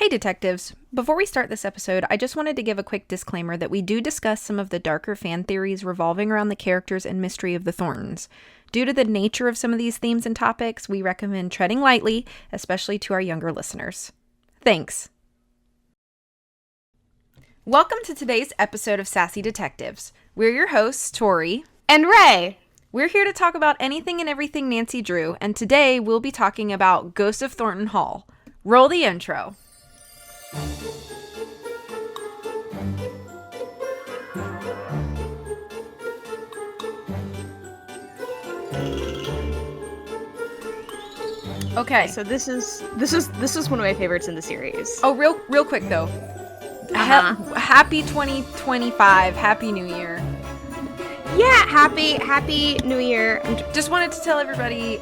Hey detectives! Before we start this episode, I just wanted to give a quick disclaimer that we do discuss some of the darker fan theories revolving around the characters and mystery of the Thorntons. Due to the nature of some of these themes and topics, we recommend treading lightly, especially to our younger listeners. Thanks! Welcome to today's episode of Sassy Detectives. We're your hosts, Tori and Rae. We're here to talk about anything and everything Nancy drew, and today we'll be talking about Ghost of Thornton Hall. Roll the intro. Okay. So this is one of my favorites in the series. Oh, real quick though. Happy 2025. Happy New Year. Yeah, happy New Year. Just wanted to tell everybody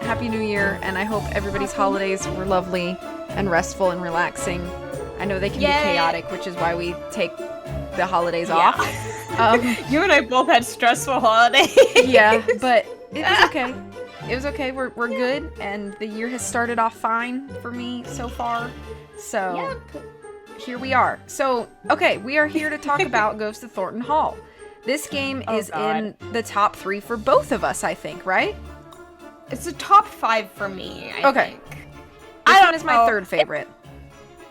Happy New Year, and I hope everybody's holidays were lovely and restful and relaxing. I know they can be chaotic, which is why we take the holidays off. You and I both had stressful holidays. Yeah, but it was okay. It was okay. We're good, and the year has started off fine for me so far. So Here we are. So, okay, we are here to talk about Ghost of Thornton Hall. This game is in the top 3 for both of us, I think, right? It's a top 5 for me, I think. This one is my third favorite.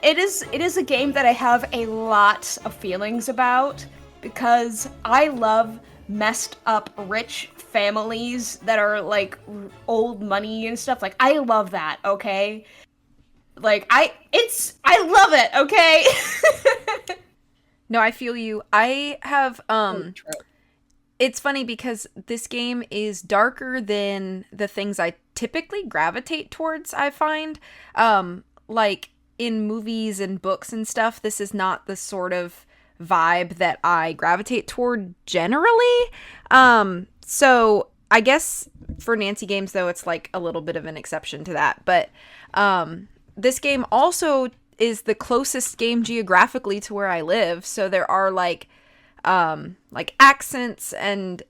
It is a game that I have a lot of feelings about because I love messed up rich families that are like old money and stuff. Like, I love that, okay? Like, I love it, okay? No, I feel you. I have, it's funny because this game is darker than the things I typically gravitate towards, I find. Like, in movies and books and stuff, this is not the sort of vibe that I gravitate toward generally. So, I guess for Nancy games, though, it's like a little bit of an exception to that. But, this game also is the closest game geographically to where I live, so there are like accents and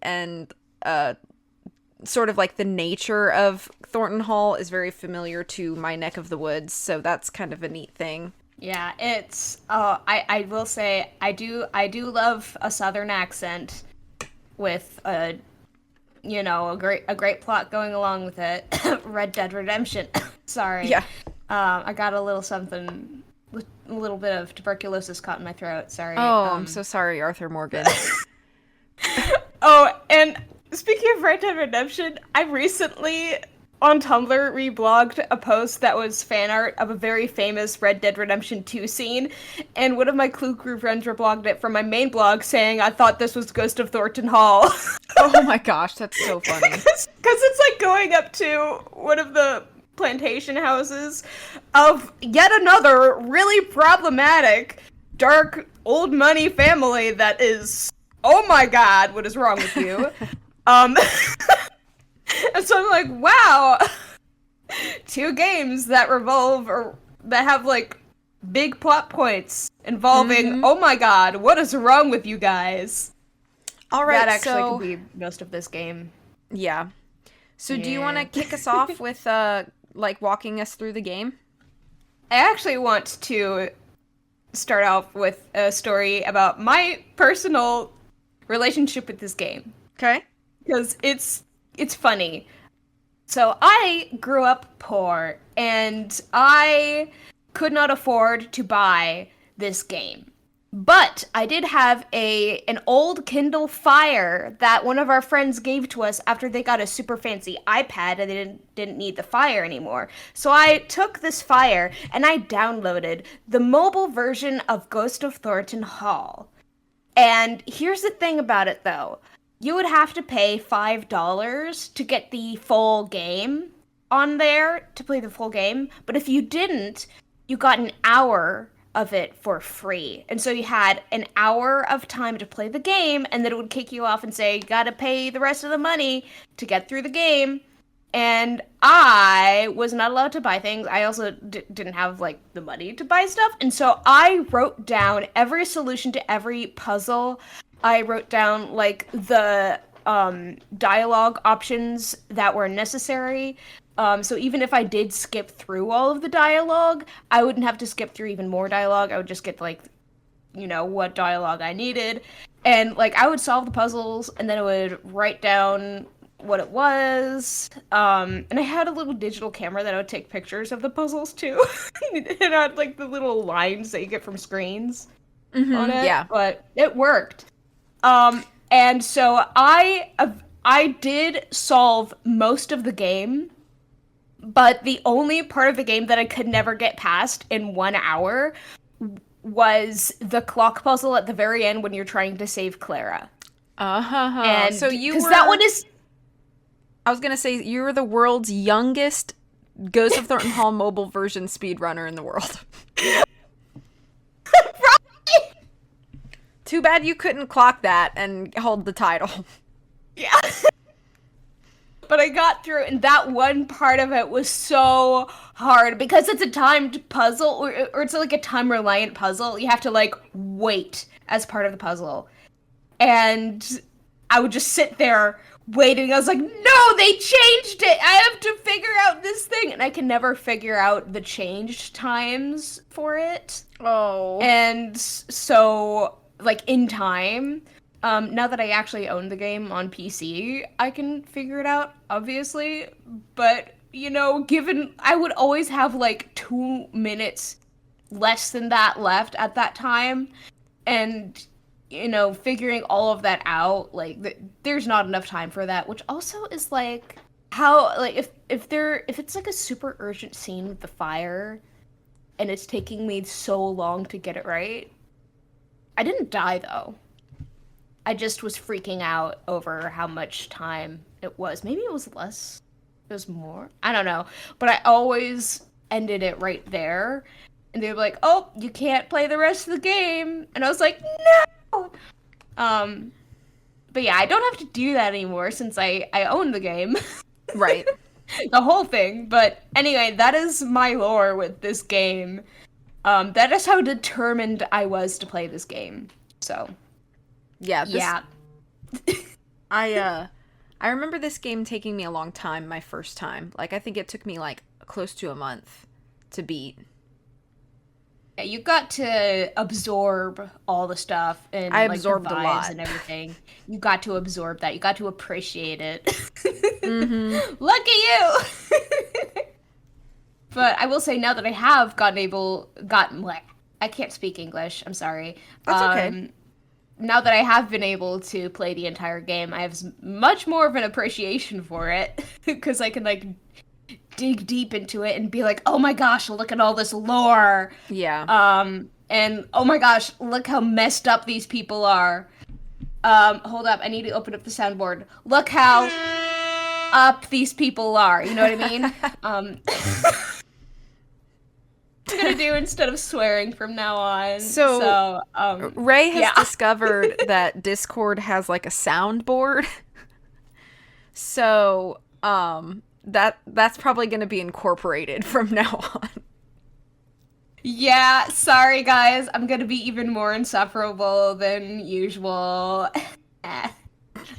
sort of like the nature of Thornton Hall is very familiar to my neck of the woods, so that's kind of a neat thing. Yeah, it's I will say I do love a southern accent with a great plot going along with it. Red Dead Redemption. Sorry. Yeah. I got a little bit of tuberculosis caught in my throat. Sorry. Oh, I'm so sorry, Arthur Morgan. Oh, and speaking of Red Dead Redemption, I recently on Tumblr reblogged a post that was fan art of a very famous Red Dead Redemption 2 scene, and one of my Clue Crew friends reblogged it from my main blog saying, I thought this was Ghost of Thornton Hall. Oh my gosh, that's so funny. Because it's like going up to one of the plantation houses of yet another really problematic, dark, old money family that is, oh my god, what is wrong with you? And so I'm like, wow, 2 games that revolve or that have like big plot points involving, oh my god, what is wrong with you guys? All right, that actually could be most of this game. Yeah. So do you want to kick us off with like walking us through the game? I actually want to start off with a story about my personal relationship with this game. Okay. Because it's funny. So I grew up poor, and I could not afford to buy this game. But I did have an old Kindle Fire that one of our friends gave to us after they got a super fancy iPad and they didn't need the Fire anymore. So I took this Fire and I downloaded the mobile version of Ghost of Thornton Hall. And here's the thing about it though. You would have to pay $5 to get the full game on there, to play the full game. But if you didn't, you got an hour of it for free. And so you had an hour of time to play the game, and then it would kick you off and say, you gotta pay the rest of the money to get through the game. And I was not allowed to buy things. I also didn't have, like, the money to buy stuff. And so I wrote down every solution to every puzzle. I wrote down, like, the dialogue options that were necessary. So even if I did skip through all of the dialogue, I wouldn't have to skip through even more dialogue. I would just get like, what dialogue I needed. And like I would solve the puzzles and then I would write down what it was. And I had a little digital camera that I would take pictures of the puzzles too. It had like the little lines that you get from screens on it. Yeah. But it worked. And so I did solve most of the game, but the only part of the game that I could never get past in 1 hour was the clock puzzle at the very end when you're trying to save Clara. And so you were... that one is... I was going to say, you were the world's youngest Ghost of Thornton Hall mobile version speedrunner in the world. Right? Too bad you couldn't clock that and hold the title. Yeah. But I got through, and that one part of it was so hard because it's a timed puzzle, or it's like a time-reliant puzzle. You have to like wait as part of the puzzle, and I would just sit there waiting. I was like, no, they changed it. I have to figure out this thing, and I can never figure out the changed times for it. Oh. And so, like in time. Now that I actually own the game on PC, I can figure it out, obviously. But, given I would always have like 2 minutes less than that left at that time. And, figuring all of that out, like, there's not enough time for that. Which also is like, how, like, if it's like a super urgent scene with the fire and it's taking me so long to get it right. I didn't die, though. I just was freaking out over how much time it was. Maybe it was less. It was more. I don't know. But I always ended it right there. And they were like, oh, you can't play the rest of the game. And I was like, no! But yeah, I don't have to do that anymore since I own the game. Right. The whole thing. But anyway, that is my lore with this game. That is how determined I was to play this game. So... Yeah. I remember this game taking me a long time, my first time. Like, I think it took me, like, close to a month to beat. Yeah, you got to absorb all the stuff and I like, absorbed the a vibes lot. and everything. You got to absorb that. You got to appreciate it. Mm-hmm. Look at you! But I will say now that I have I can't speak English. I'm sorry. That's okay. Now that I have been able to play the entire game, I have much more of an appreciation for it because I can like dig deep into it and be like, oh my gosh, look at all this lore. Yeah. And oh my gosh, look how messed up these people are. Hold up, I need to open up the soundboard. Look how up these people are. You know what I mean? I'm gonna do instead of swearing from now on. So Rae has discovered that Discord has like a soundboard. So that's probably gonna be incorporated from now on. Yeah, sorry guys, I'm gonna be even more insufferable than usual.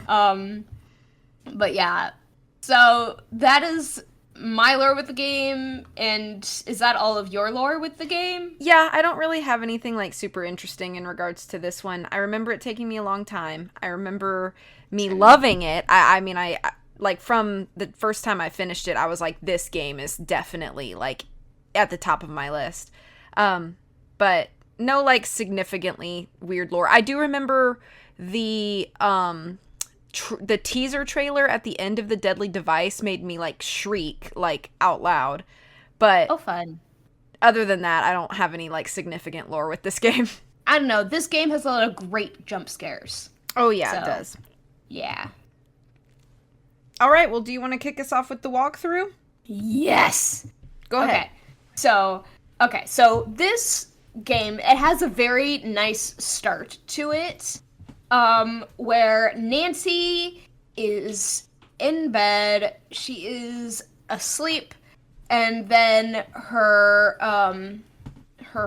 But yeah. So that is my lore with the game, and is that all of your lore with the game? Yeah, I don't really have anything like super interesting in regards to this one. I remember it taking me a long time. I remember me loving it. I mean, like from the first time I finished it, I was like, this game is definitely like at the top of my list. But no like significantly weird lore. I do remember the teaser trailer at the end of The Deadly Device made me like shriek like out loud. But oh, fun. Other than that, I don't have any like significant lore with this game. I don't know. This game has a lot of great jump scares. Oh yeah, it does. Yeah. All right, well, do you want to kick us off with the walkthrough? Yes. Go ahead. So this game, it has a very nice start to it. Where Nancy is in bed, she is asleep, and then her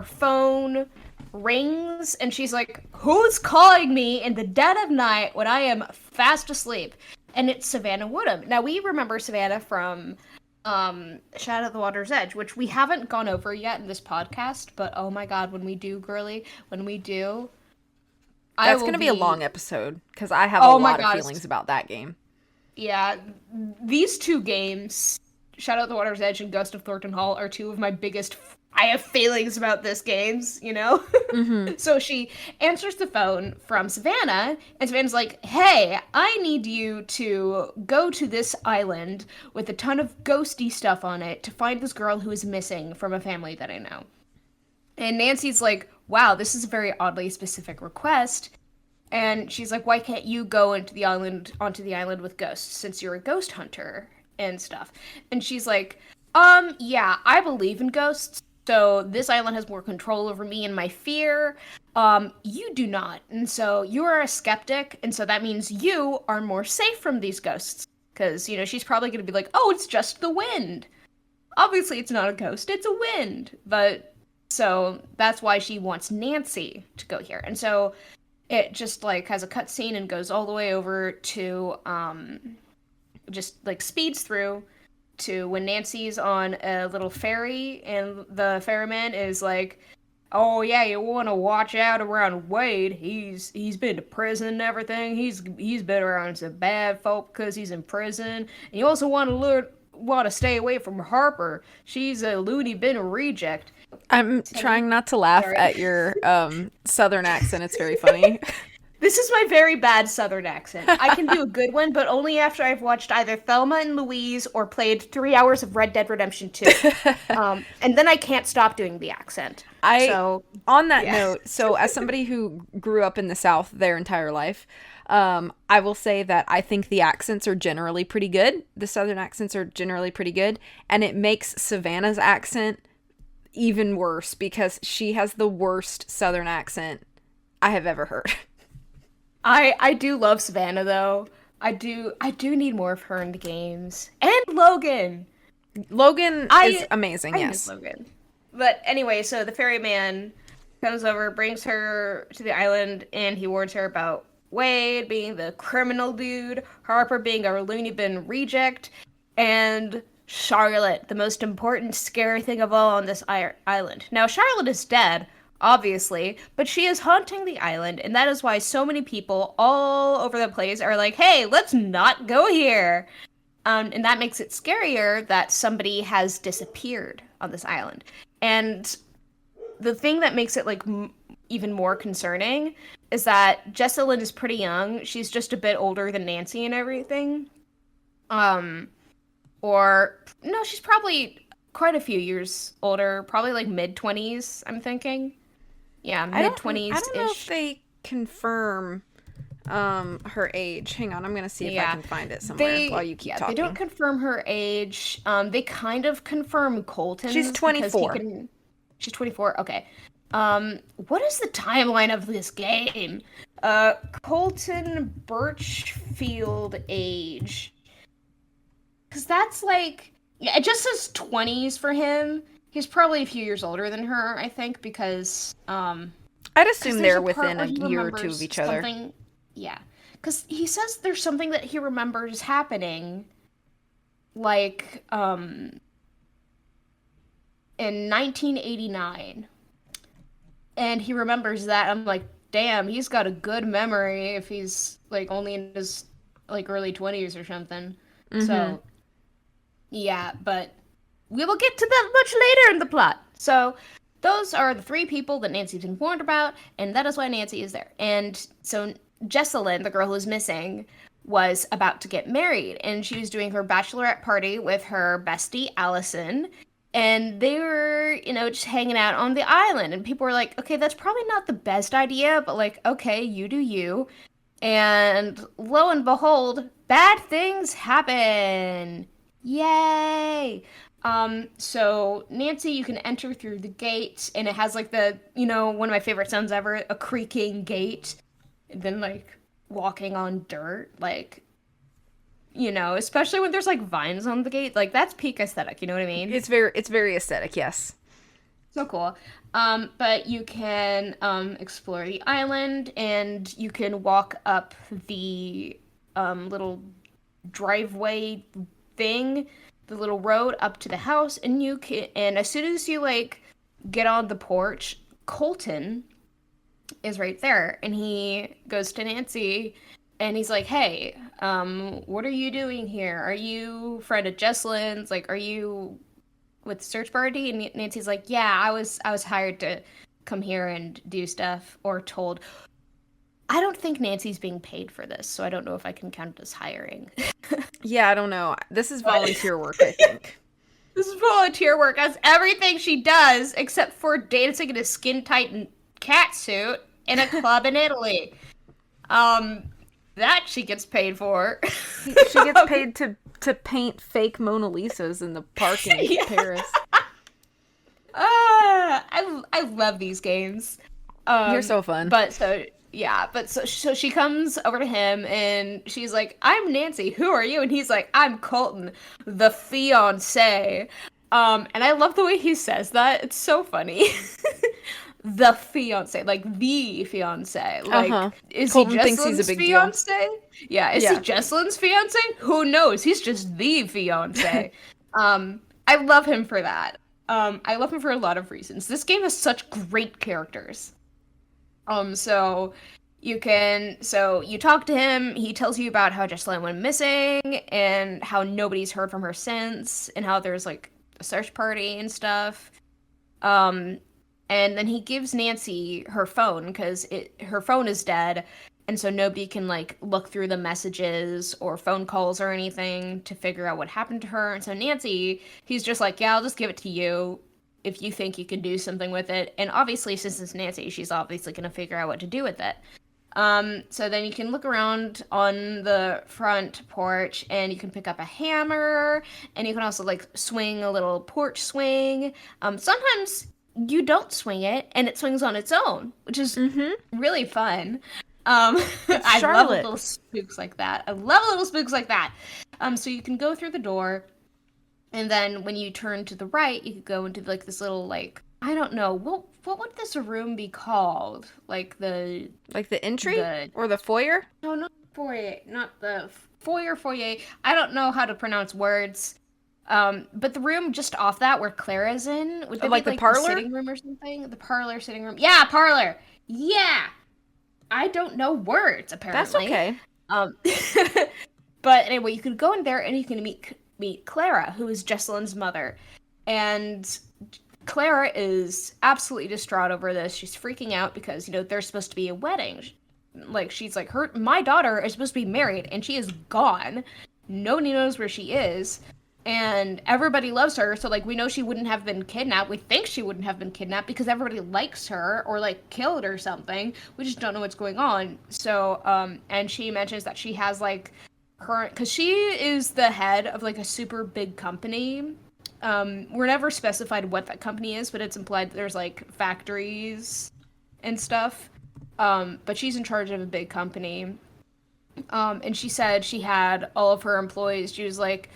phone rings, and she's like, who's calling me in the dead of night when I am fast asleep? And it's Savannah Woodham. Now, we remember Savannah from Shadow of the Water's Edge, which we haven't gone over yet in this podcast, but oh my god, when we do, girly, when we do, I That's will going to be a be. long episode because I have a Oh my lot of god, feelings about that game. yeah, these two games, Shadow of the Water's Edge and Ghost of Thornton Hall, are two of my biggest. I have feelings about this games, you know? Mm-hmm. So she answers the phone from Savannah, and Savannah's like, hey, I need you to go to this island with a ton of ghosty stuff on it to find this girl who is missing from a family that I know. And Nancy's like, wow, this is a very oddly specific request. And she's like, why can't you go onto the island with ghosts since you're a ghost hunter and stuff? And she's like, yeah, I believe in ghosts. So this island has more control over me and my fear. You do not. And so you are a skeptic, and so that means you are more safe from these ghosts. Because, she's probably going to be like, oh, it's just the wind. Obviously, it's not a ghost, it's a wind. But so that's why she wants Nancy to go here. And so it just like has a cutscene and goes all the way over to just like speeds through to when Nancy's on a little ferry and the ferryman is like, oh yeah, you want to watch out around Wade. He's been to prison and everything. He's been around some bad folk because he's in prison. And you also want to stay away from Harper. She's a loony bin reject. I'm trying not to laugh Sorry. at your southern accent. It's very funny. This is my very bad southern accent. I can do a good one, but only after I've watched either Thelma and Louise or played 3 hours of Red Dead Redemption 2. And then I can't stop doing the accent. On that note, so as somebody who grew up in the South their entire life, I will say that I think the accents are generally pretty good. The southern accents are generally pretty good. And it makes Savannah's accent even worse because she has the worst southern accent I have ever heard. I do love Savannah though. I do need more of her in the games. And Logan. Logan is amazing, yes. Miss Logan. But anyway, so the ferryman comes over, brings her to the island, and he warns her about Wade being the criminal dude, Harper being a loony bin reject, and Charlotte, the most important, scary thing of all on this island. Now, Charlotte is dead, obviously, but she is haunting the island, and that is why so many people all over the place are like, hey, let's not go here. And that makes it scarier that somebody has disappeared on this island. And the thing that makes it like even more concerning is that Jessalyn is pretty young. She's just a bit older than Nancy and everything. Or no, she's probably quite a few years older, probably like mid-20s, I'm thinking. Yeah, mid-20s-ish. I don't know if they confirm her age. Hang on, I'm gonna see if I can find it somewhere while you keep talking. They don't confirm her age. They kind of confirm Colton. She's 24. She's 24. Okay. What is the timeline of this game? Colton Birchfield age. Because that's like, yeah, it just says 20s for him. He's probably a few years older than her, I think, because I'd assume they're within a year or two of each other. Yeah, because he says there's something that he remembers happening, like, in 1989. And he remembers that. I'm like, damn, he's got a good memory if he's, like, only in his, like, early 20s or something. Mm-hmm. So, yeah, but we will get to that much later in the plot. So, those are the 3 people that Nancy's been warned about, and that is why Nancy is there. And so Jessalyn, the girl who's missing, was about to get married, and she was doing her bachelorette party with her bestie, Allison, and they were, just hanging out on the island, and people were like, okay, that's probably not the best idea, but, like, okay, you do you. And lo and behold, bad things happen. Yay! So Nancy, you can enter through the gate, and it has, like, the, one of my favorite sounds ever, a creaking gate. And then, like, walking on dirt, like, especially when there's, like, vines on the gate. Like, that's peak aesthetic, you know what I mean? It's very aesthetic, yes. So cool. But you can explore the island, and you can walk up the little driveway thing the little road up to the house, and you can, and as soon as you like get on the porch, Colton is right there, and he goes to Nancy, and he's like, "Hey, what are you doing here? Are you friend of Jesselyn's? Like, are you with the search party?" And Nancy's like, "Yeah, I was hired to come here and do stuff, or told." I don't think Nancy's being paid for this, so I don't know if I can count it as hiring. Yeah, I don't know. This is But volunteer work, I think. this is volunteer work. That's everything she does except for dancing in a skin-tight cat suit in a club in Italy. That she gets paid for. She gets paid to paint fake Mona Lisas in the park in Yeah. Paris. I love these games. You're so fun. But so yeah, but so she comes over to him and she's like, "I'm Nancy. Who are you?" And he's like, "I'm Colton, the fiance." And I love the way he says that. It's so funny. The fiance, like the fiance. Like, is Colton he thinks he's a Jesselyn's big deal. fiance? Yeah, is he Jesselyn's fiance? Who knows? He's just the fiance. I love him for that. I love him for a lot of reasons. This game has such great characters. So you talk to him, he tells you about how Jesselyn went missing and how nobody's heard from her since, and how there's like a search party and stuff. And then he gives Nancy her phone because her phone is dead, and so nobody can like look through the messages or phone calls or anything to figure out what happened to her. And so Nancy, he's just like, "Yeah, I'll just give it to you if you think you can do something with it." And obviously, since it's Nancy, she's obviously going to figure out what to do with it. So then you can look around on the front porch and you can pick up a hammer, and you can also like swing a little porch swing. Sometimes you don't swing it and it swings on its own, which is really fun. I love little spooks like that. So you can go through the door, and then when you turn to the right, you could go into like this little like, I don't know, what would this room be called? Like the entry or the foyer? No, not foyer, not the foyer. I don't know how to pronounce words. But the room just off that where Clara's in, would that like be the like parlor? the sitting room or something? The parlor, sitting room. Yeah, parlor. Yeah. I don't know words apparently. That's okay. But anyway, you can go in there and you can meet Clara, who is Jesselyn's mother. And Clara is absolutely distraught over this. She's freaking out because, there's supposed to be a wedding. Like, she's like, my daughter is supposed to be married, and she is gone. Nobody knows where she is. And everybody loves her, so, like, we know she wouldn't have been kidnapped. We think she wouldn't have been kidnapped because everybody likes her or, like, killed or something. We just don't know what's going on. So, and she mentions that she has, like, because she is the head of, like, a super big company. We're never specified what that company is, but it's implied that there's, like, factories and stuff. But she's in charge of a big company. And she said she had all of her employees. She was like,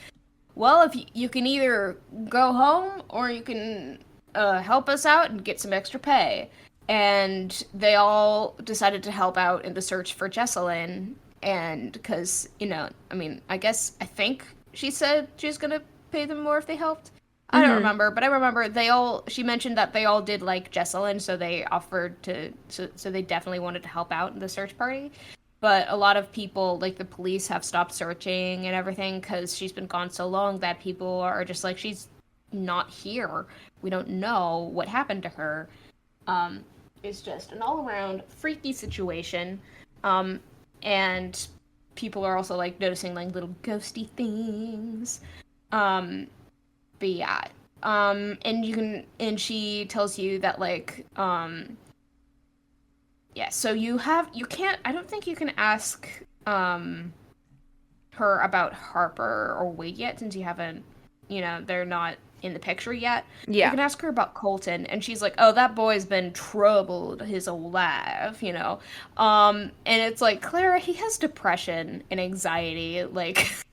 "Well, if you can either go home or you can help us out and get some extra pay." And they all decided to help out in the search for Jesselyn. And because, I think she said she was going to pay them more if they helped. I don't remember, but I remember she mentioned that they all did like Jesselyn, so they offered so they definitely wanted to help out in the search party. But a lot of people, like the police, have stopped searching and everything because she's been gone so long that people are just like, she's not here. We don't know what happened to her. It's just an all-around freaky situation. And people are also like noticing like little ghosty things. But yeah. And she tells you that like, yeah, so I don't think you can ask her about Harper or Wade yet, since you haven't, they're not in the picture yet. Yeah. You can ask her about Colton, and she's like, "Oh, that boy's been troubled his whole life, And it's like, Clara, he has depression and anxiety, like...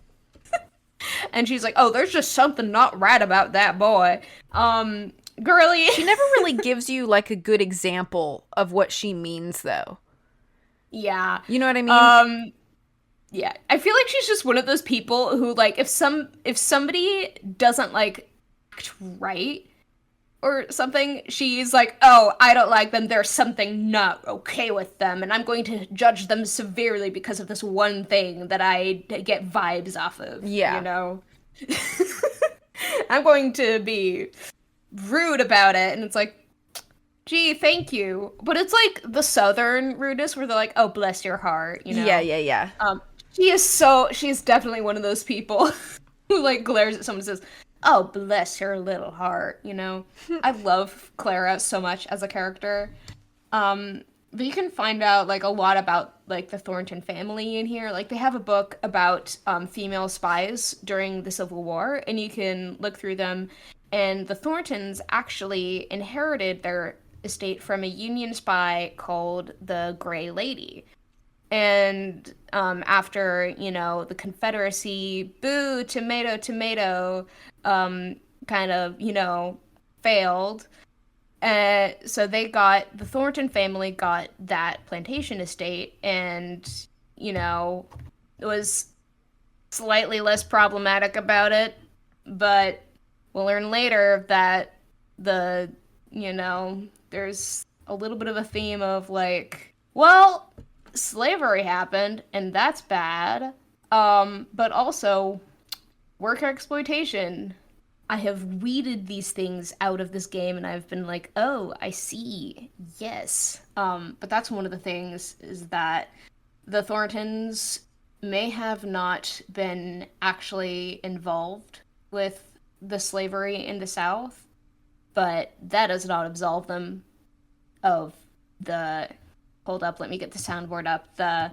And she's like, "Oh, there's just something not right about that boy." Girly. She never really gives you, like, a good example of what she means, though. Yeah. You know what I mean? Yeah, I feel like she's just one of those people who like if somebody doesn't like act right or something, she's like, "Oh, I don't like them. There's something not okay with them, and I'm going to judge them severely because of this one thing that I get vibes off of, you Yeah. know? I'm going to be rude about it." And it's like, "Gee, thank you." But it's like the southern rudeness where they're like, "Oh, bless your heart," you Yeah, know? yeah, yeah. She's definitely one of those people who like glares at someone and says, "Oh, bless her little heart," you know? I love Clara so much as a character. But you can find out like a lot about like the Thornton family in here. Like they have a book about female spies during the Civil War, and you can look through them. And the Thorntons actually inherited their estate from a Union spy called the Gray Lady. And after, you know, the Confederacy, boo, tomato, tomato, kind of, you know, failed. So the Thornton family got that plantation estate, and, you know, it was slightly less problematic about it, but we'll learn later that the, you know, there's a little bit of a theme of like, well, slavery happened and that's bad. But also worker exploitation. I have weeded these things out of this game and I've been like, "Oh, I see. Yes." But that's one of the things is that the Thorntons may have not been actually involved with the slavery in the South, but that does not absolve them of the. Hold up, let me get the soundboard up. The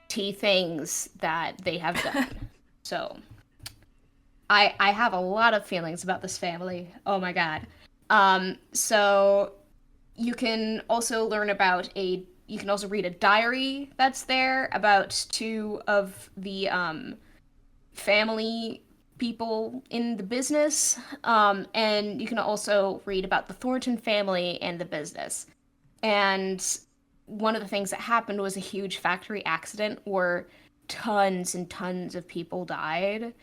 T things that they have done. So, I have a lot of feelings about this family. Oh my god. So you can also learn about you can also read a diary that's there about two of the family people in the business. And you can also read about the Thornton family and the business. And one of the things that happened was a huge factory accident where tons and tons of people died.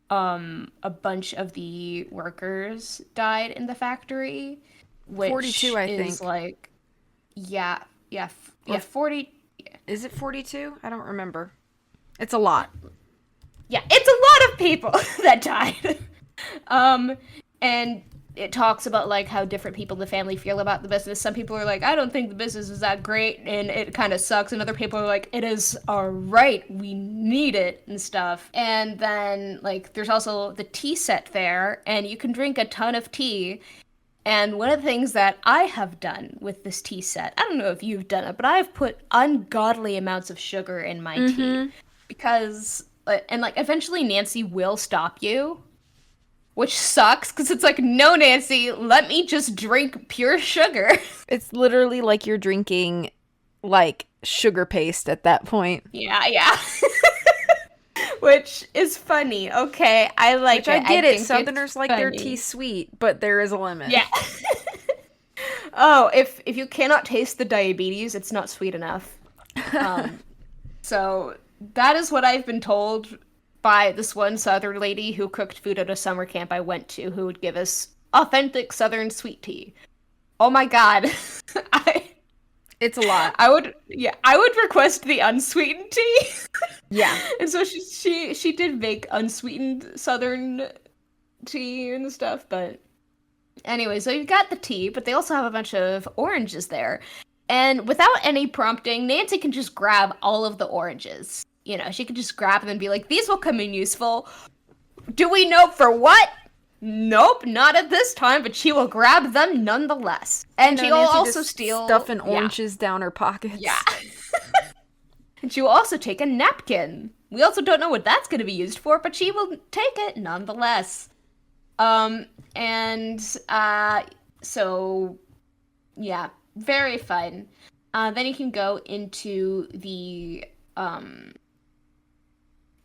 A bunch of the workers died in the factory, 42, which I is think. like, yeah, yeah, Or yeah, 40. is it 42? I don't remember. It's a lot. Yeah, it's a lot of people that died. Um, and it talks about like how different people in the family feel about the business. Some people are like, "I don't think the business is that great and it kind of sucks," and other people are like, "It is all right, we need it," and stuff. And then like there's also the tea set there, and you can drink a ton of tea. And one of the things that I have done with this tea set, I don't know if you've done it, but I've put ungodly amounts of sugar in my tea Mm-hmm. because and like eventually Nancy will stop you, which sucks because it's like, "No, Nancy, let me just drink pure sugar." It's literally like you're drinking like sugar paste at that point. Yeah, yeah. Which is funny. Okay, I Which like I it. I get it. think it's Southerners like their tea funny. sweet, but there is a limit. Yeah. Oh, if you cannot taste the diabetes, it's not sweet enough. Um, so that is what I've been told by this one Southern lady who cooked food at a summer camp I went to, who would give us authentic Southern sweet tea. Oh my god. I It's a lot. I would request the unsweetened tea. Yeah. And so she did make unsweetened Southern tea and stuff, but anyway, so you've got the tea, but they also have a bunch of oranges there. And without any prompting, Nancy can just grab all of the oranges. You know, she can just grab them and be like, "These will come in useful." Do we know for what? Nope, not at this time, but she will grab them nonetheless. And she will Nancy also just steal. stuffing Yeah, oranges down her yeah. pockets. And she will also take a napkin. We also don't know what that's going to be used for, but she will take it nonetheless. And so yeah, very fun. Then you can go into the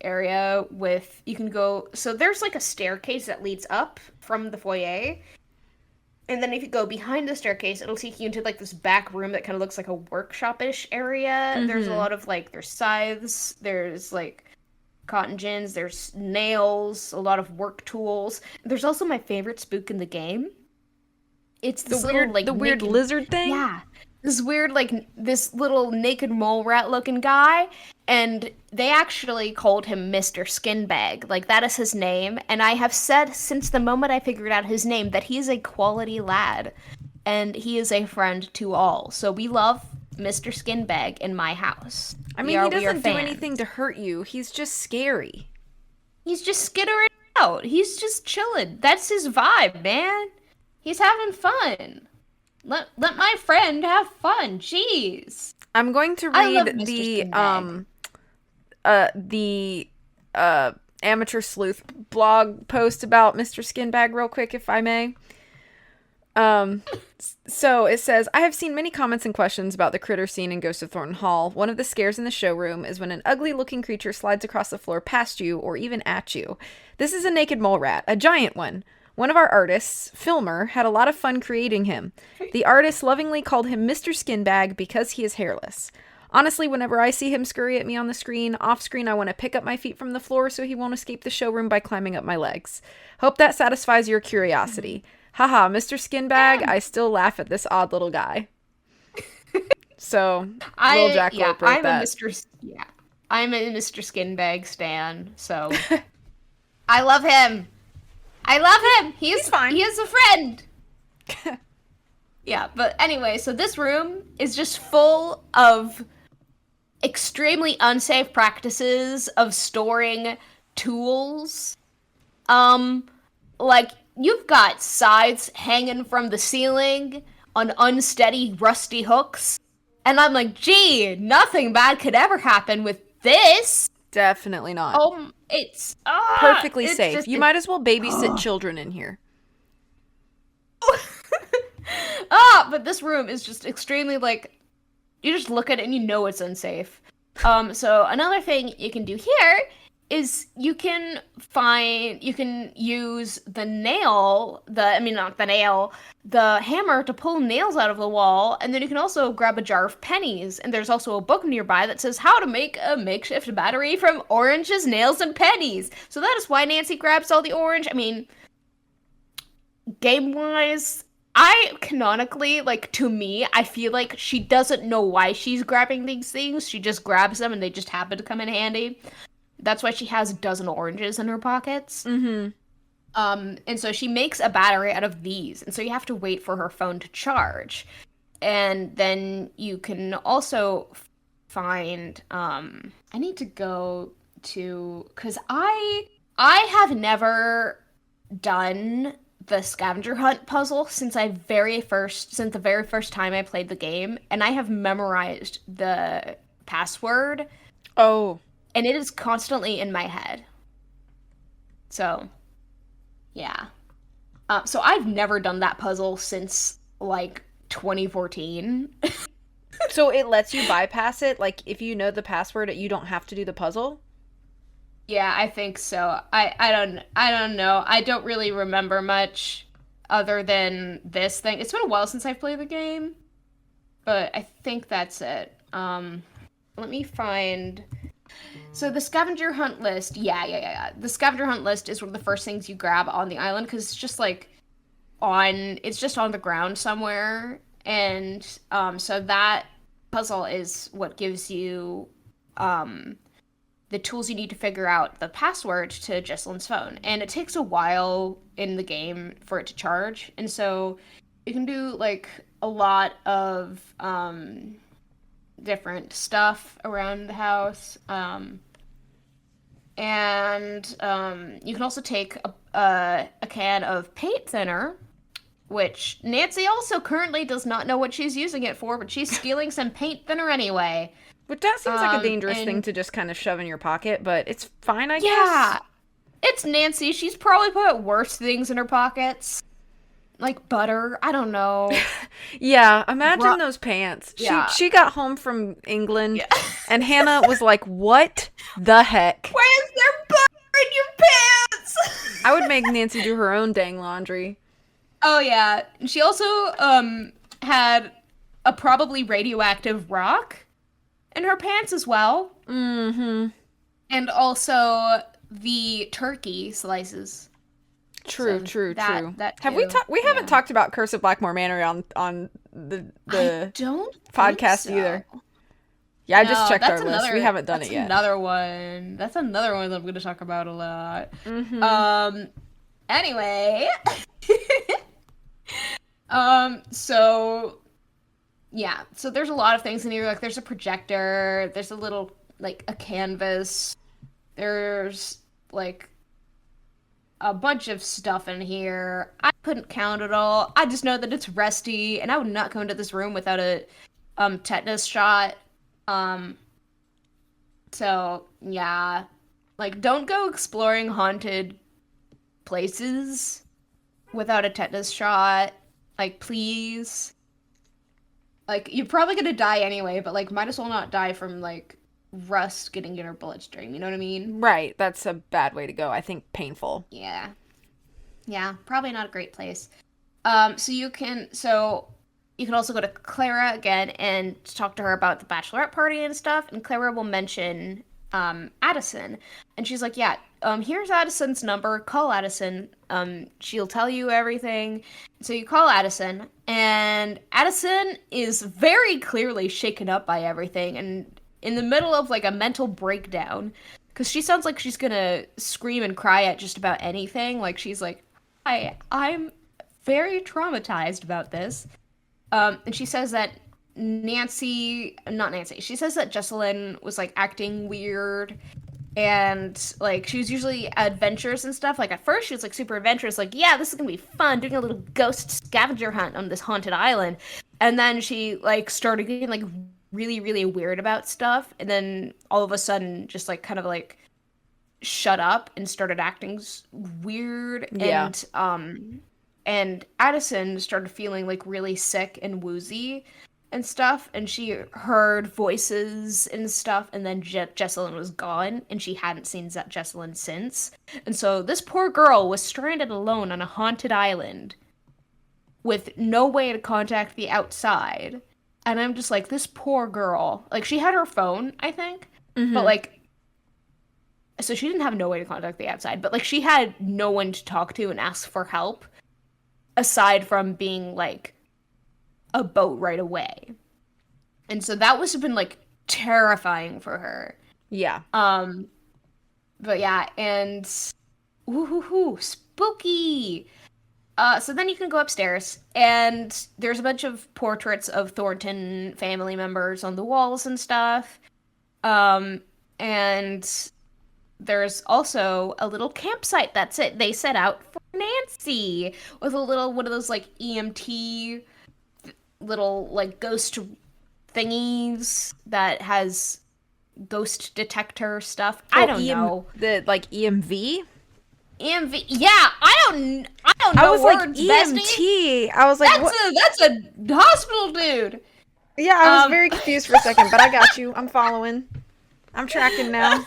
area with you can go. So there's like a staircase that leads up from the foyer, And then if you go behind the staircase, it'll take you into like this back room that kind of looks like a workshop-ish area. Mm-hmm. There's a lot of like there's scythes, there's like cotton gins, there's nails, a lot of work tools. There's also my favorite spook in the game. It's this the weird lizard thing. Yeah, this weird this little naked mole rat looking guy, and they actually called him Mr. Skinbag. Like that is his name, and I have said since the moment I figured out his name that he is a quality lad, and he is a friend to all. So we love Mr. Skinbag in my house. I mean, he doesn't do anything to hurt you. He's just scary. He's just skittering out. He's just chilling. That's his vibe, man. He's having fun. Let my friend have fun. Jeez. I'm going to read the amateur sleuth blog post about Mr. Skinbag real quick, if I may. So it says, I have seen many comments and questions about the critter scene in Ghost of Thornton Hall. One of the scares in the showroom is when an ugly-looking creature slides across the floor past you or even at you. This is a naked mole rat, a giant one. One of our artists, Filmer, had a lot of fun creating him. The artist lovingly called him Mr. Skinbag because he is hairless. Honestly, whenever I see him scurry at me on the screen, off-screen I want to pick up my feet from the floor so he won't escape the showroom by climbing up my legs. Hope that satisfies your curiosity. Haha, Mr. Skinbag, I still laugh at this odd little guy. So, Lil Jack Lope wrote that. I'm a Mr. Skinbag stan, so I love him. I love him. He's fine. He is a friend. Yeah, but anyway, so this room is just full of extremely unsafe practices of storing tools. Like, you've got scythes hanging from the ceiling on unsteady, rusty hooks. And I'm like, gee, nothing bad could ever happen with this. Definitely not. It's perfectly safe. You might as well babysit children in here. But this room is just extremely, like, you just look at it and you know it's unsafe. So another thing you can do here is you can use the hammer to pull nails out of the wall, and then you can also grab a jar of pennies, and there's also a book nearby that says how to make a makeshift battery from oranges, nails, and pennies. So that is why Nancy grabs all the orange. I mean, game-wise, canonically, like, to me, I feel like she doesn't know why she's grabbing these things. She just grabs them, and they just happen to come in handy. That's why she has a dozen oranges in her pockets. Mm-hmm. And so she makes a battery out of these. And so you have to wait for her phone to charge. And then you can also find, I need to go to, because I have never done the scavenger hunt puzzle since the very first time I played the game. And I have memorized the password. Oh. And it is constantly in my head. So, yeah. So I've never done that puzzle since, like, 2014. So it lets you bypass it? Like, if you know the password, you don't have to do the puzzle? Yeah, I think so. I don't know. I don't really remember much other than this thing. It's been a while since I've played the game. But I think that's it. Let me find... So the scavenger hunt list, yeah. The scavenger hunt list is one of the first things you grab on the island, because it's just like it's just on the ground somewhere, and so that puzzle is what gives you the tools you need to figure out the password to Jesselyn's phone, and it takes a while in the game for it to charge, and so you can do like a lot of different stuff around the house, and you can also take a can of paint thinner, which Nancy also currently does not know what she's using it for, but she's stealing some paint thinner anyway. But that seems like a dangerous thing to just kind of shove in your pocket, but it's fine, I guess. Yeah, it's Nancy. She's probably put worse things in her pockets. Like butter, I don't know. Yeah, imagine those pants. Yeah. She got home from England, and Hannah was like, what the heck? Why is there butter in your pants? I would make Nancy do her own dang laundry. Oh yeah. She also had a probably radioactive rock in her pants as well. Mm-hmm. And also the turkey slices. True, So true, that true. that Have we too. talked? We haven't Yeah. talked about Curse of Blackmore Manor on I the don't think podcast so. either. Yeah, I just No, checked our list. We haven't done that's it yet. another one. That's another one that I'm gonna talk about a lot. Mm-hmm. Um anyway. So yeah, so there's a lot of things in here. Like there's a projector, there's a little like a canvas, there's like a bunch of stuff in here. I couldn't count it all. I just know that it's rusty, and I would not come into this room without a tetanus shot. Um, so yeah, like don't go exploring haunted places without a tetanus shot. Like please. Like you're probably gonna die anyway, but like might as well not die from like rust getting in your bloodstream. You know what I mean? Right, that's a bad way to go. I think painful. Yeah. Yeah, probably not a great place. So you can also go to Clara again and talk to her about the bachelorette party and stuff, and Clara will mention Addison. And she's like, "Yeah, here's Addison's number. Call Addison. She'll tell you everything." So you call Addison, and Addison is very clearly shaken up by everything and in the middle of like a mental breakdown because she sounds like she's gonna scream and cry at just about anything. Like she's like, I'm very traumatized about this. And she says that not Nancy, she says that Jesselyn was like acting weird and like she was usually adventurous and stuff. Like at first she was like super adventurous, like, yeah, this is gonna be fun, doing a little ghost scavenger hunt on this haunted island. And then she like started getting like really, really weird about stuff. And then all of a sudden just like kind of like shut up and started acting weird. Yeah. And Addison started feeling like really sick and woozy and stuff, and she heard voices and stuff, and then Jesselyn was gone and she hadn't seen Jesselyn since. And so this poor girl was stranded alone on a haunted island with no way to contact the outside. And I'm just like, this poor girl, like she had her phone, I think, but like so she didn't have no way to contact the outside, but like she had no one to talk to and ask for help aside from being like a boat right away. And so that must have been like terrifying for her. Yeah. But yeah, and spooky. So then you can go upstairs, and there's a bunch of portraits of Thornton family members on the walls and stuff. And there's also a little campsite that's it. They set out for Nancy with a little one of those like EMT little like ghost thingies that has ghost detector stuff. I don't know. The like EMV? EMV. Yeah, I don't know. I was words, like EMT. I was like, that's a hospital dude. Yeah, I was very confused for a second, but I got you. I'm following. I'm tracking now.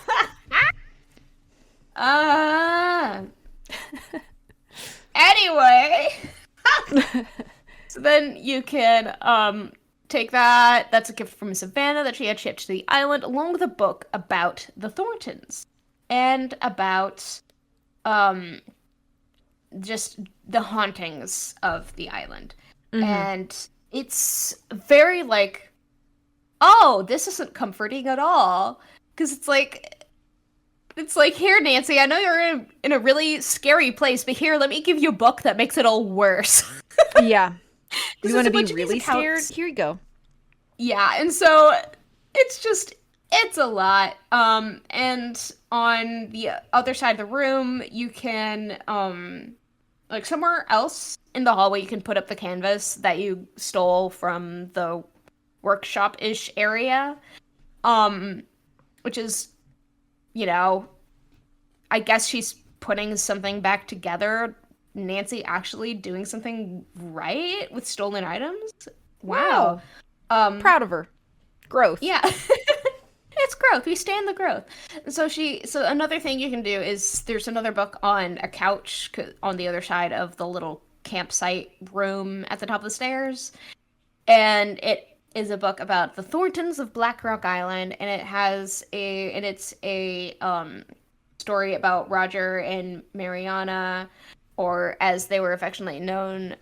Anyway. So then you can take that. That's a gift from Savannah that she had shipped to the island, along with a book about the Thorntons and about just the hauntings of the island. And it's very like, oh, this isn't comforting at all, because it's like, here, Nancy, I know you're in a really scary place, but here, let me give you a book that makes it all worse. Yeah. You want to be really scared? Here you go. Yeah, and so it's a lot. And on the other side of the room, you can, like somewhere else in the hallway, you can put up the canvas that you stole from the workshop-ish area. Which is, you know, I guess she's putting something back together. Nancy actually doing something right with stolen items. Wow. Proud of her. Growth. Yeah. It's growth. We stand the growth. So another thing you can do is there's another book on a couch on the other side of the little campsite room at the top of the stairs. And it is a book about the Thorntons of Black Rock Island, and it's a story about Roger and Mariana, or as they were affectionately known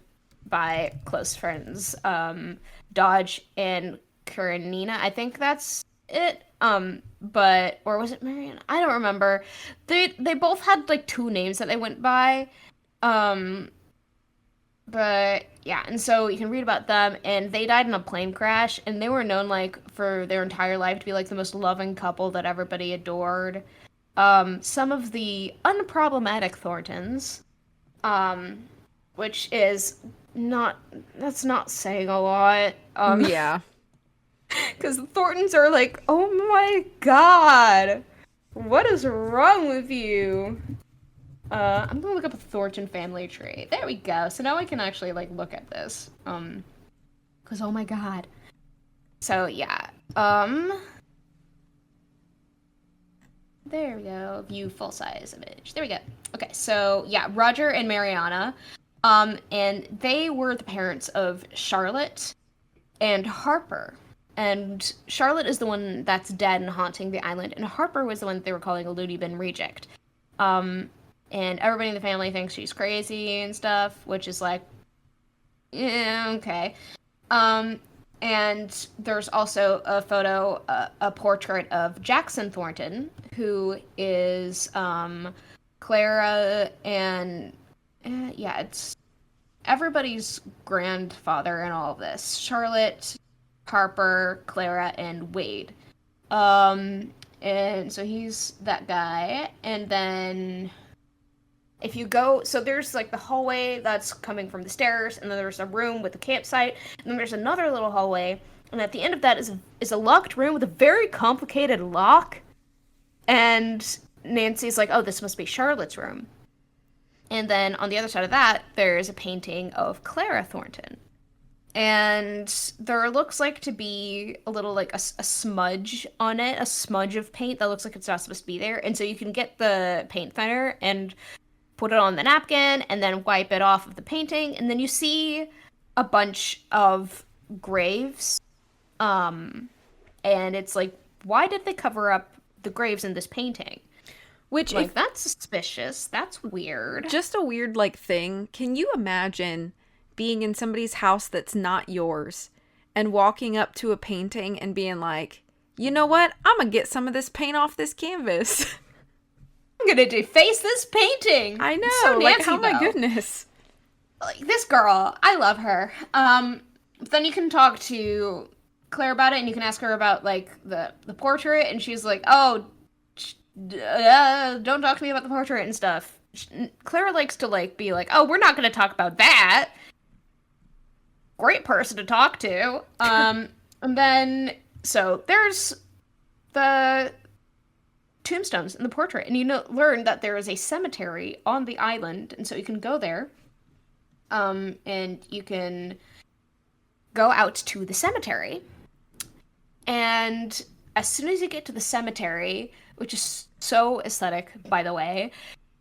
by close friends, Dodge and Karenina. I think that's it. But or was it Mariana? I don't remember. They both had like two names that they went by. Um, but yeah, and so you can read about them, and they died in a plane crash, and they were known like for their entire life to be like the most loving couple that everybody adored. Some of the unproblematic Thorntons, which is not that's not saying a lot. Yeah. Because the Thorntons are like, oh my god, what is wrong with you? I'm gonna look up a Thornton family tree. There we go. So now I can actually like look at this. Cause oh my god. So yeah. There we go. View full size image. There we go. Okay, so yeah, Roger and Mariana. And they were the parents of Charlotte and Harper. And Charlotte is the one that's dead and haunting the island, and Harper was the one that they were calling a loony bin reject. And everybody in the family thinks she's crazy and stuff, which is like, yeah, okay. And there's also a photo, a portrait of Jackson Thornton, who is Clara and yeah, it's everybody's grandfather in all of this. Charlotte, Harper, Clara, and Wade. And so he's that guy. And then if you go, so there's like the hallway that's coming from the stairs, and then there's a room with a campsite, and then there's another little hallway, and at the end of that is a locked room with a very complicated lock. And Nancy's like, oh, this must be Charlotte's room. And then on the other side of that, there's a painting of Clara Thornton. And there looks like to be a little like a smudge on it, a smudge of paint that looks like it's not supposed to be there. And so you can get the paint thinner and put it on the napkin and then wipe it off of the painting. And then you see a bunch of graves. And it's like, why did they cover up the graves in this painting? Which, like, that's suspicious. That's weird. Just a weird, like, thing. Can you imagine being in somebody's house that's not yours and walking up to a painting and being like, you know what? I'm gonna get some of this paint off this canvas. I'm gonna deface this painting. I know. So Nancy, like, oh my goodness. Like, this girl, I love her. But then you can talk to Claire about it, and you can ask her about, like, the portrait, and she's like, oh, don't talk to me about the portrait and stuff. Claire likes to, like, be like, oh, we're not gonna talk about that. Great person to talk to. And then, so there's the tombstones in the portrait, and you learn that there is a cemetery on the island, and so you can go there, and you can go out to the cemetery, and as soon as you get to the cemetery, which is so aesthetic, by the way,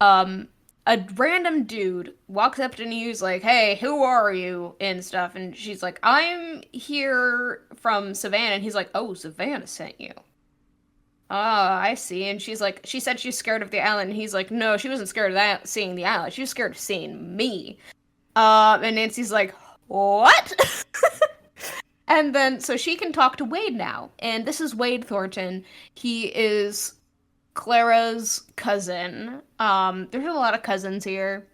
a random dude walks up and he's like, hey, who are you? And stuff. And she's like, I'm here from Savannah. And he's like, oh, Savannah sent you. Oh, I see. And she's like, she said she's scared of the island. And he's like, no, she wasn't scared of that seeing the island. She was scared of seeing me. And Nancy's like, what? And then, so she can talk to Wade now. And this is Wade Thornton. He is Clara's cousin. There's a lot of cousins here.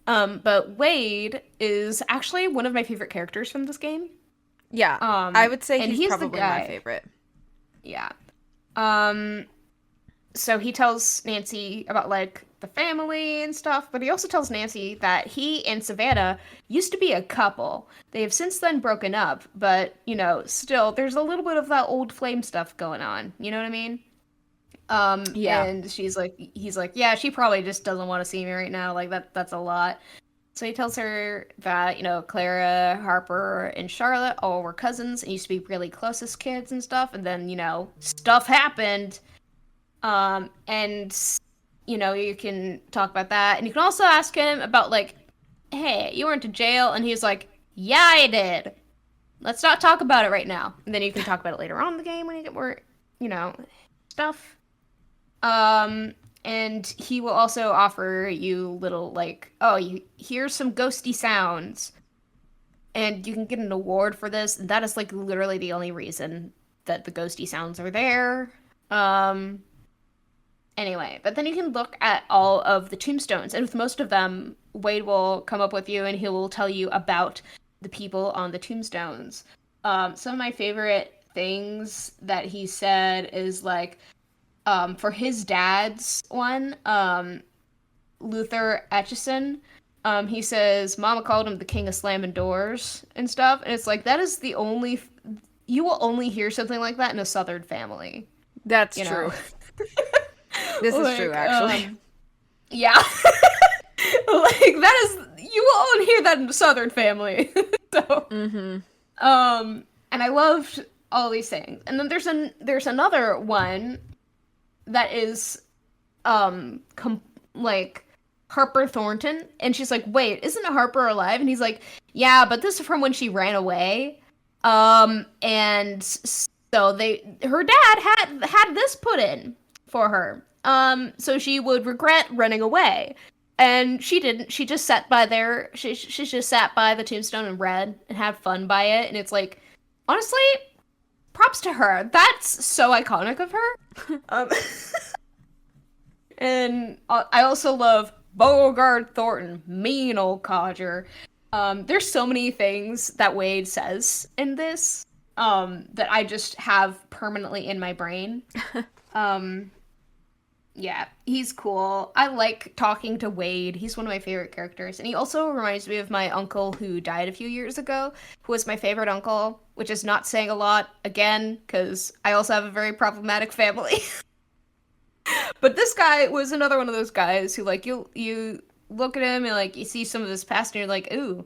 But Wade is actually one of my favorite characters from this game. Yeah, I would say he's probably my favorite. Yeah. So he tells Nancy about, like, the family and stuff, but he also tells Nancy that he and Savannah used to be a couple. They have since then broken up, but, you know, still, there's a little bit of that old flame stuff going on. You know what I mean? Yeah. And he's like, yeah, she probably just doesn't want to see me right now. Like, that's a lot. So he tells her that, you know, Clara, Harper, and Charlotte all were cousins and used to be really close as kids and stuff. And then, you know, stuff happened. And, you know, you can talk about that. And you can also ask him about, like, hey, you went to jail, and he's like, yeah, I did. Let's not talk about it right now. And then you can talk about it later on in the game when you get more, you know, stuff. And he will also offer you little like, oh, you hear some ghosty sounds, and you can get an award for this. And that is like literally the only reason that the ghosty sounds are there. Um, Anyway, but then you can look at all of the tombstones, and with most of them, Wade will come up with you and he will tell you about the people on the tombstones. Some of my favorite things that he said is like, for his dad's one, Luther Atchison, he says, Mama called him the king of slamming doors and stuff, and it's like, that is the only, you will only hear something like that in a Southern family, That's you know? true. This is Like, true, actually. yeah. Like that is you will only hear that in a Southern family. So Mm-hmm. and I loved all these things. And then there's another one that is like Harper Thornton, and she's like, "Wait, isn't Harper alive?" And he's like, "Yeah, but this is from when she ran away." And so her dad had this put in for her. So she would regret running away. And she didn't. She just sat by there. She just sat by the tombstone and read and had fun by it. And it's like, honestly, props to her. That's so iconic of her. And I also love Beauregard Thornton, mean old codger. There's so many things that Wade says in this that I just have permanently in my brain. Yeah, he's cool. I like talking to Wade. He's one of my favorite characters. And he also reminds me of my uncle who died a few years ago, who was my favorite uncle, which is not saying a lot, again, because I also have a very problematic family. But this guy was another one of those guys who, like, you look at him and, like, you see some of his past and you're like, ooh,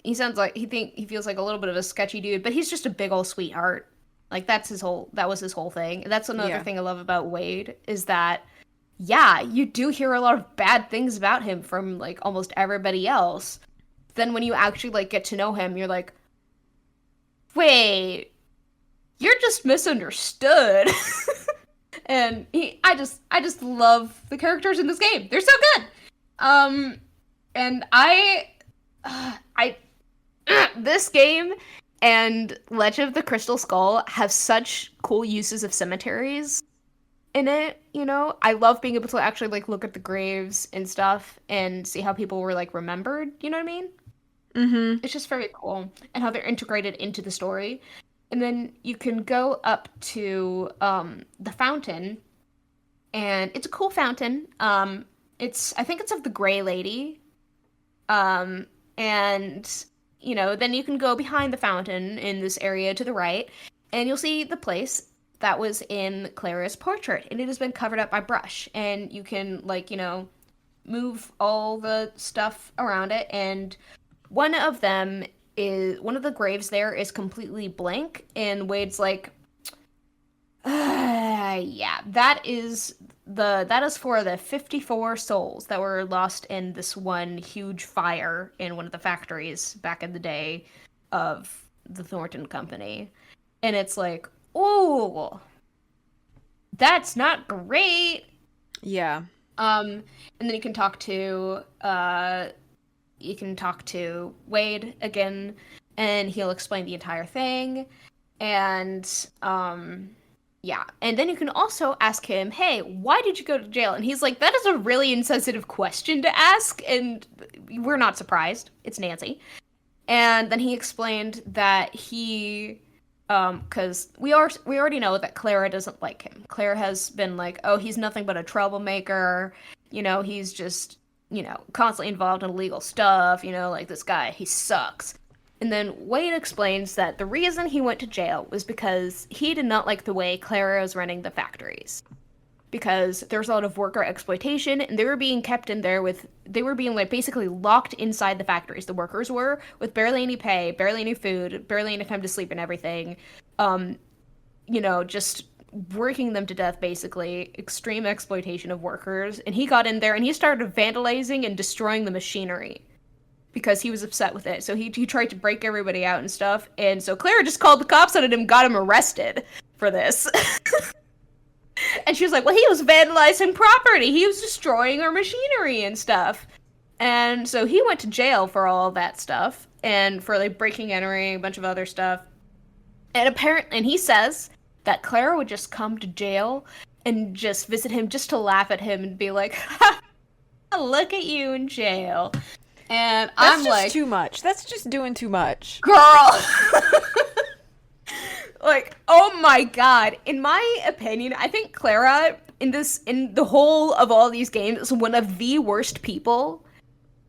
he sounds like, he feels like a little bit of a sketchy dude, but he's just a big old sweetheart. Like that was his whole thing. And that's another thing I love about Wade is that, yeah, you do hear a lot of bad things about him from like almost everybody else. Then when you actually like get to know him, you're like, wait, you're just misunderstood. And I just love the characters in this game. They're so good. And this game and Legend of the Crystal Skull have such cool uses of cemeteries in it, you know? I love being able to actually, like, look at the graves and stuff and see how people were, like, remembered, you know what I mean? Mm-hmm. It's just very cool, and how they're integrated into the story. And then you can go up to, the fountain, and it's a cool fountain. I think it's of the Gray Lady. And you know, then you can go behind the fountain in this area to the right, and you'll see the place that was in Clara's portrait, and it has been covered up by brush. And you can, like, you know, move all the stuff around it, and one of the graves there is completely blank, and Wade's like, yeah, that is for the 54 souls that were lost in this one huge fire in one of the factories back in the day of the Thornton Company. And it's like, oh, that's not great. Yeah. And then you can talk to Wade again, and he'll explain the entire thing. And yeah, and then you can also ask him, hey, why did you go to jail? And he's like, that is a really insensitive question to ask, and we're not surprised. It's Nancy. And then he explained that he, because we already know that Clara doesn't like him. Clara has been like, oh, he's nothing but a troublemaker. You know, he's just, you know, constantly involved in illegal stuff. You know, like, this guy, he sucks. And then Wade explains that the reason he went to jail was because he did not like the way Clara was running the factories. Because there was a lot of worker exploitation, and they were being kept in there they were being, like, basically locked inside the factories. The workers were, with barely any pay, barely any food, barely any time to sleep and everything. You know, just working them to death, basically. Extreme exploitation of workers. And he got in there and he started vandalizing and destroying the machinery. because he was upset with it. So he tried to break everybody out and stuff. And so Clara just called the cops on him, got him arrested for this. And she was like, well, he was vandalizing property. He was destroying our machinery and stuff. And so he went to jail for all of that stuff and for like breaking, entering, a bunch of other stuff. And he says that Clara would just come to jail and just visit him just to laugh at him and be like, ha, look at you in jail. And That's I'm just like, too much. That's just doing too much. girl. Like, oh my god. In my opinion, I think Clara in the whole of all these games is one of the worst people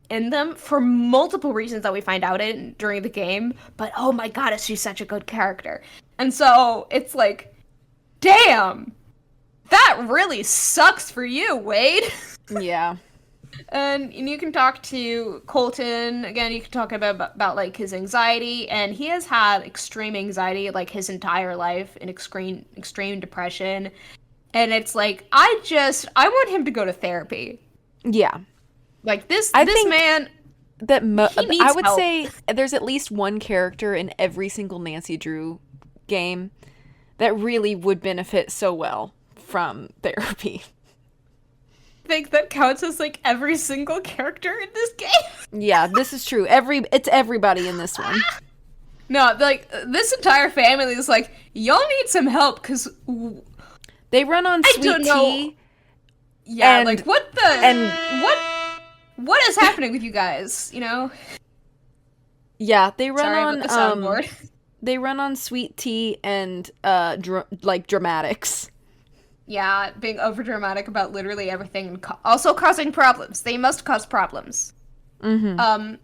in them for multiple reasons that we find out during the game. But oh my god, is she such a good character. And so it's like, damn, that really sucks for you, Wade. Yeah. And you can talk to Colton again. You can talk about like his anxiety, and he has had extreme anxiety like his entire life, and extreme depression. And it's like I want him to go to therapy. Yeah. Like this I think man that he needs I would help. say there's at least one character in every single Nancy Drew game that really would benefit so well from therapy. Think that counts as like every single character in this game. Yeah, this is true. It's everybody in this one. No, like this entire family is like, y'all need some help because They run on I sweet don't know. tea. Yeah, And- like what the and- what is happening with you guys? You know, Yeah, they run sorry on about the soundboard. they run on sweet tea and like dramatics. Yeah, being overdramatic about literally everything, and also causing problems. They must cause problems. Mm-hmm.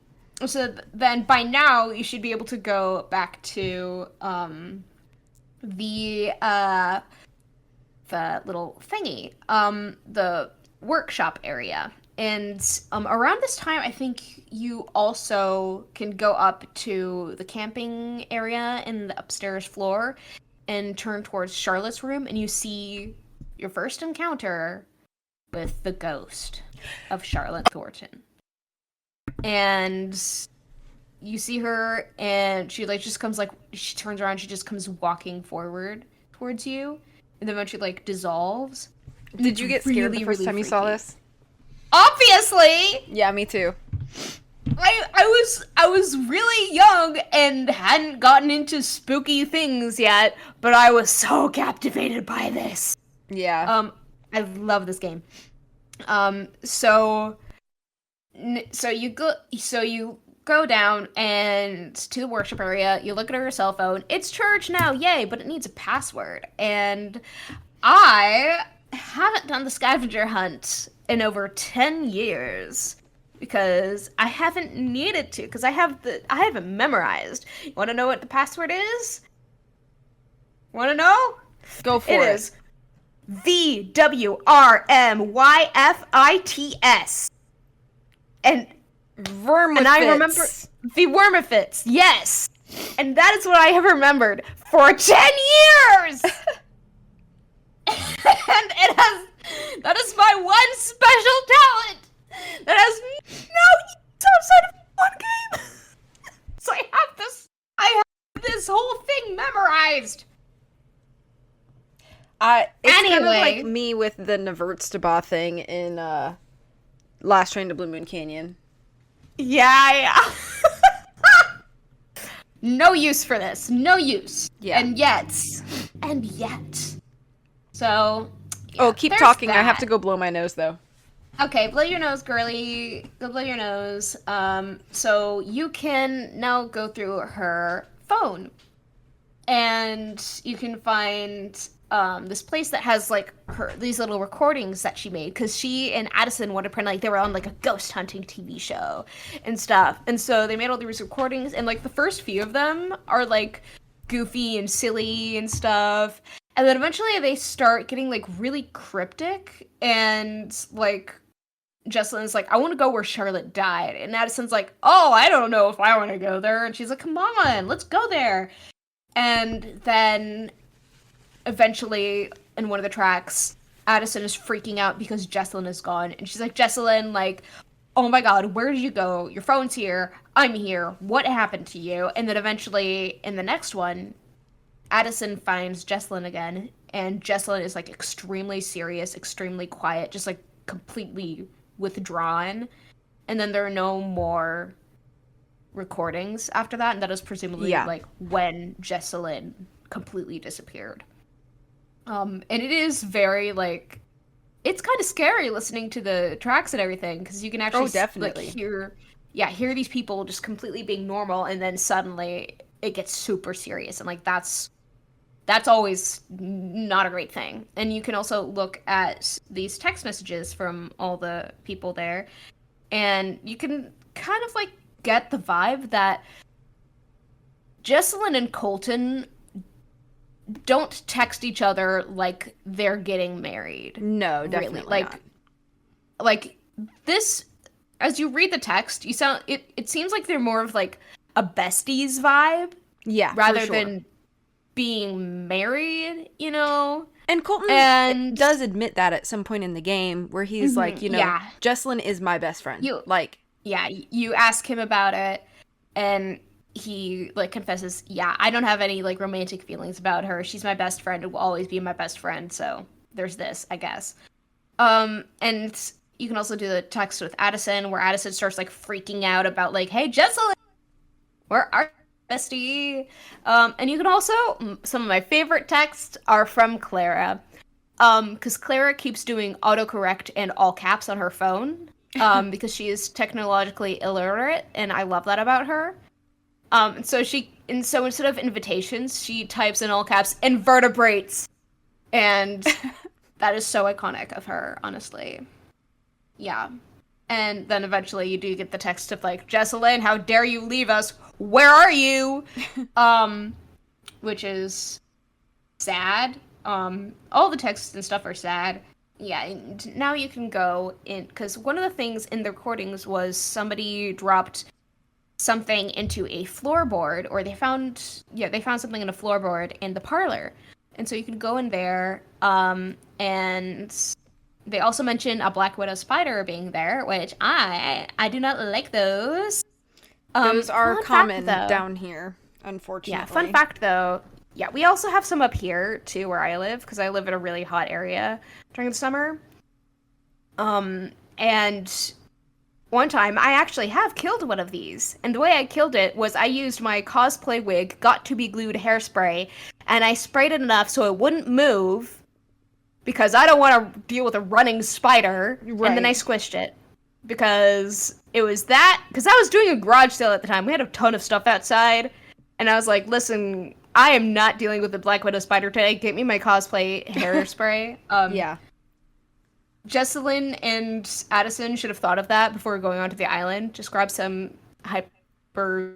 So then by now you should be able to go back to the little thingy, the workshop area. And around this time, I think you also can go up to the camping area in the upstairs floor and turn towards Charlotte's room, and you see your first encounter with the ghost of Charlotte Thornton. And you see her, and she like just comes like she turns around, she just comes walking forward towards you, and then when she like dissolves. Did you get scared the first time you saw freaky. this? Obviously, Yeah, me too. I was really young and hadn't gotten into spooky things yet, but I was so captivated by this. Yeah. I love this game. So you go down and to the worship area. You look at her cell phone. It's church now, yay! But it needs a password, and I haven't done the scavenger hunt in over 10 years because I haven't needed to because I have it memorized. You want to know what the password is? Want to know? Go for It it. is VWRMYFITS. And I remember the Wormifits, yes. And that is what I have remembered for 10 years. And that is my one special talent that has no use outside of one game. So I have this whole thing memorized. It's kind of Anyway. like me with the Nevertstaba thing in Last Train to Blue Moon Canyon. Yeah. No use for this. No use. Yeah. And yet. So. Oh, keep there's talking. I that. have to go blow my nose, though. Okay, blow your nose, girly. Go blow your nose. So you can now go through her phone, and you can find this place that has like these little recordings that she made because she and Addison wanted to pretend like they were on like a ghost hunting TV show and stuff. And so they made all these recordings, and like the first few of them are like goofy and silly and stuff. And then eventually they start getting like really cryptic, and like Jessalyn's like, I want to go where Charlotte died. And Addison's like, oh, I don't know if I want to go there. And she's like, come on, let's go there. And then eventually in one of the tracks, Addison is freaking out because Jessalyn is gone. And she's like, Jessalyn, like, oh my god, where did you go? Your phone's here. I'm here. What happened to you? And then eventually, in the next one, Addison finds Jessalyn again, and Jessalyn is like extremely serious, extremely quiet, just like completely withdrawn. And then there are no more recordings after that, and that is presumably Yeah. like when Jessalyn completely disappeared. And it is very like it's kind of scary listening to the tracks and everything because you can actually Oh, like definitely. hear these people just completely being normal, and then suddenly it gets super serious, and like that's always not a great thing. And you can also look at these text messages from all the people there, and you can kind of like get the vibe that Jessalyn and Colton don't text each other like they're getting married. No, Really. definitely not. Like this as you read the text, it seems like they're more of like a besties vibe Yeah, rather for sure. than being married, you know? And Colton And does admit that at some point in the game where he's like, yeah. Jessalyn is my best friend. You Like, yeah, you ask him about it and he like confesses, yeah, I don't have any like romantic feelings about her. She's my best friend and will always be my best friend. So there's this, I guess. And you can also do the text with Addison where Addison starts like freaking out about like, hey, Jessalyn, where are you, bestie? And you can also some of my favorite texts are from Clara. Because Clara keeps doing autocorrect and all caps on her phone. Because she is technologically illiterate, and I love that about her. So instead of invitations, she types in all caps invertebrates, and that is so iconic of her, honestly. Yeah. And then eventually you do get the text of like, Jessalyn, how dare you leave us? Where are you? Which is sad. All the texts and stuff are sad. Yeah, and now you can go in because one of the things in the recordings was somebody dropped something into a floorboard, or they found something in a floorboard in the parlor, and so you can go in there. And they also mention a black widow spider being there, which I do not like those. those are common fact, down here, unfortunately. yeah, fun fact though. Yeah, we also have some up here too where I live because I live in a really hot area during the summer. And one time I actually have killed one of these. And the way I killed it was I used my cosplay wig, got to be glued hairspray, and I sprayed it enough so it wouldn't move because I don't want to deal with a running spider. Right. And then I squished it because it was that because I was doing a garage sale at the time. We had a ton of stuff outside, and I was like, listen, I am not dealing with the Black Widow spider today. Get me my cosplay hairspray. Yeah. Jessalyn and Addison should have thought of that before going onto the island. Just grab some hyper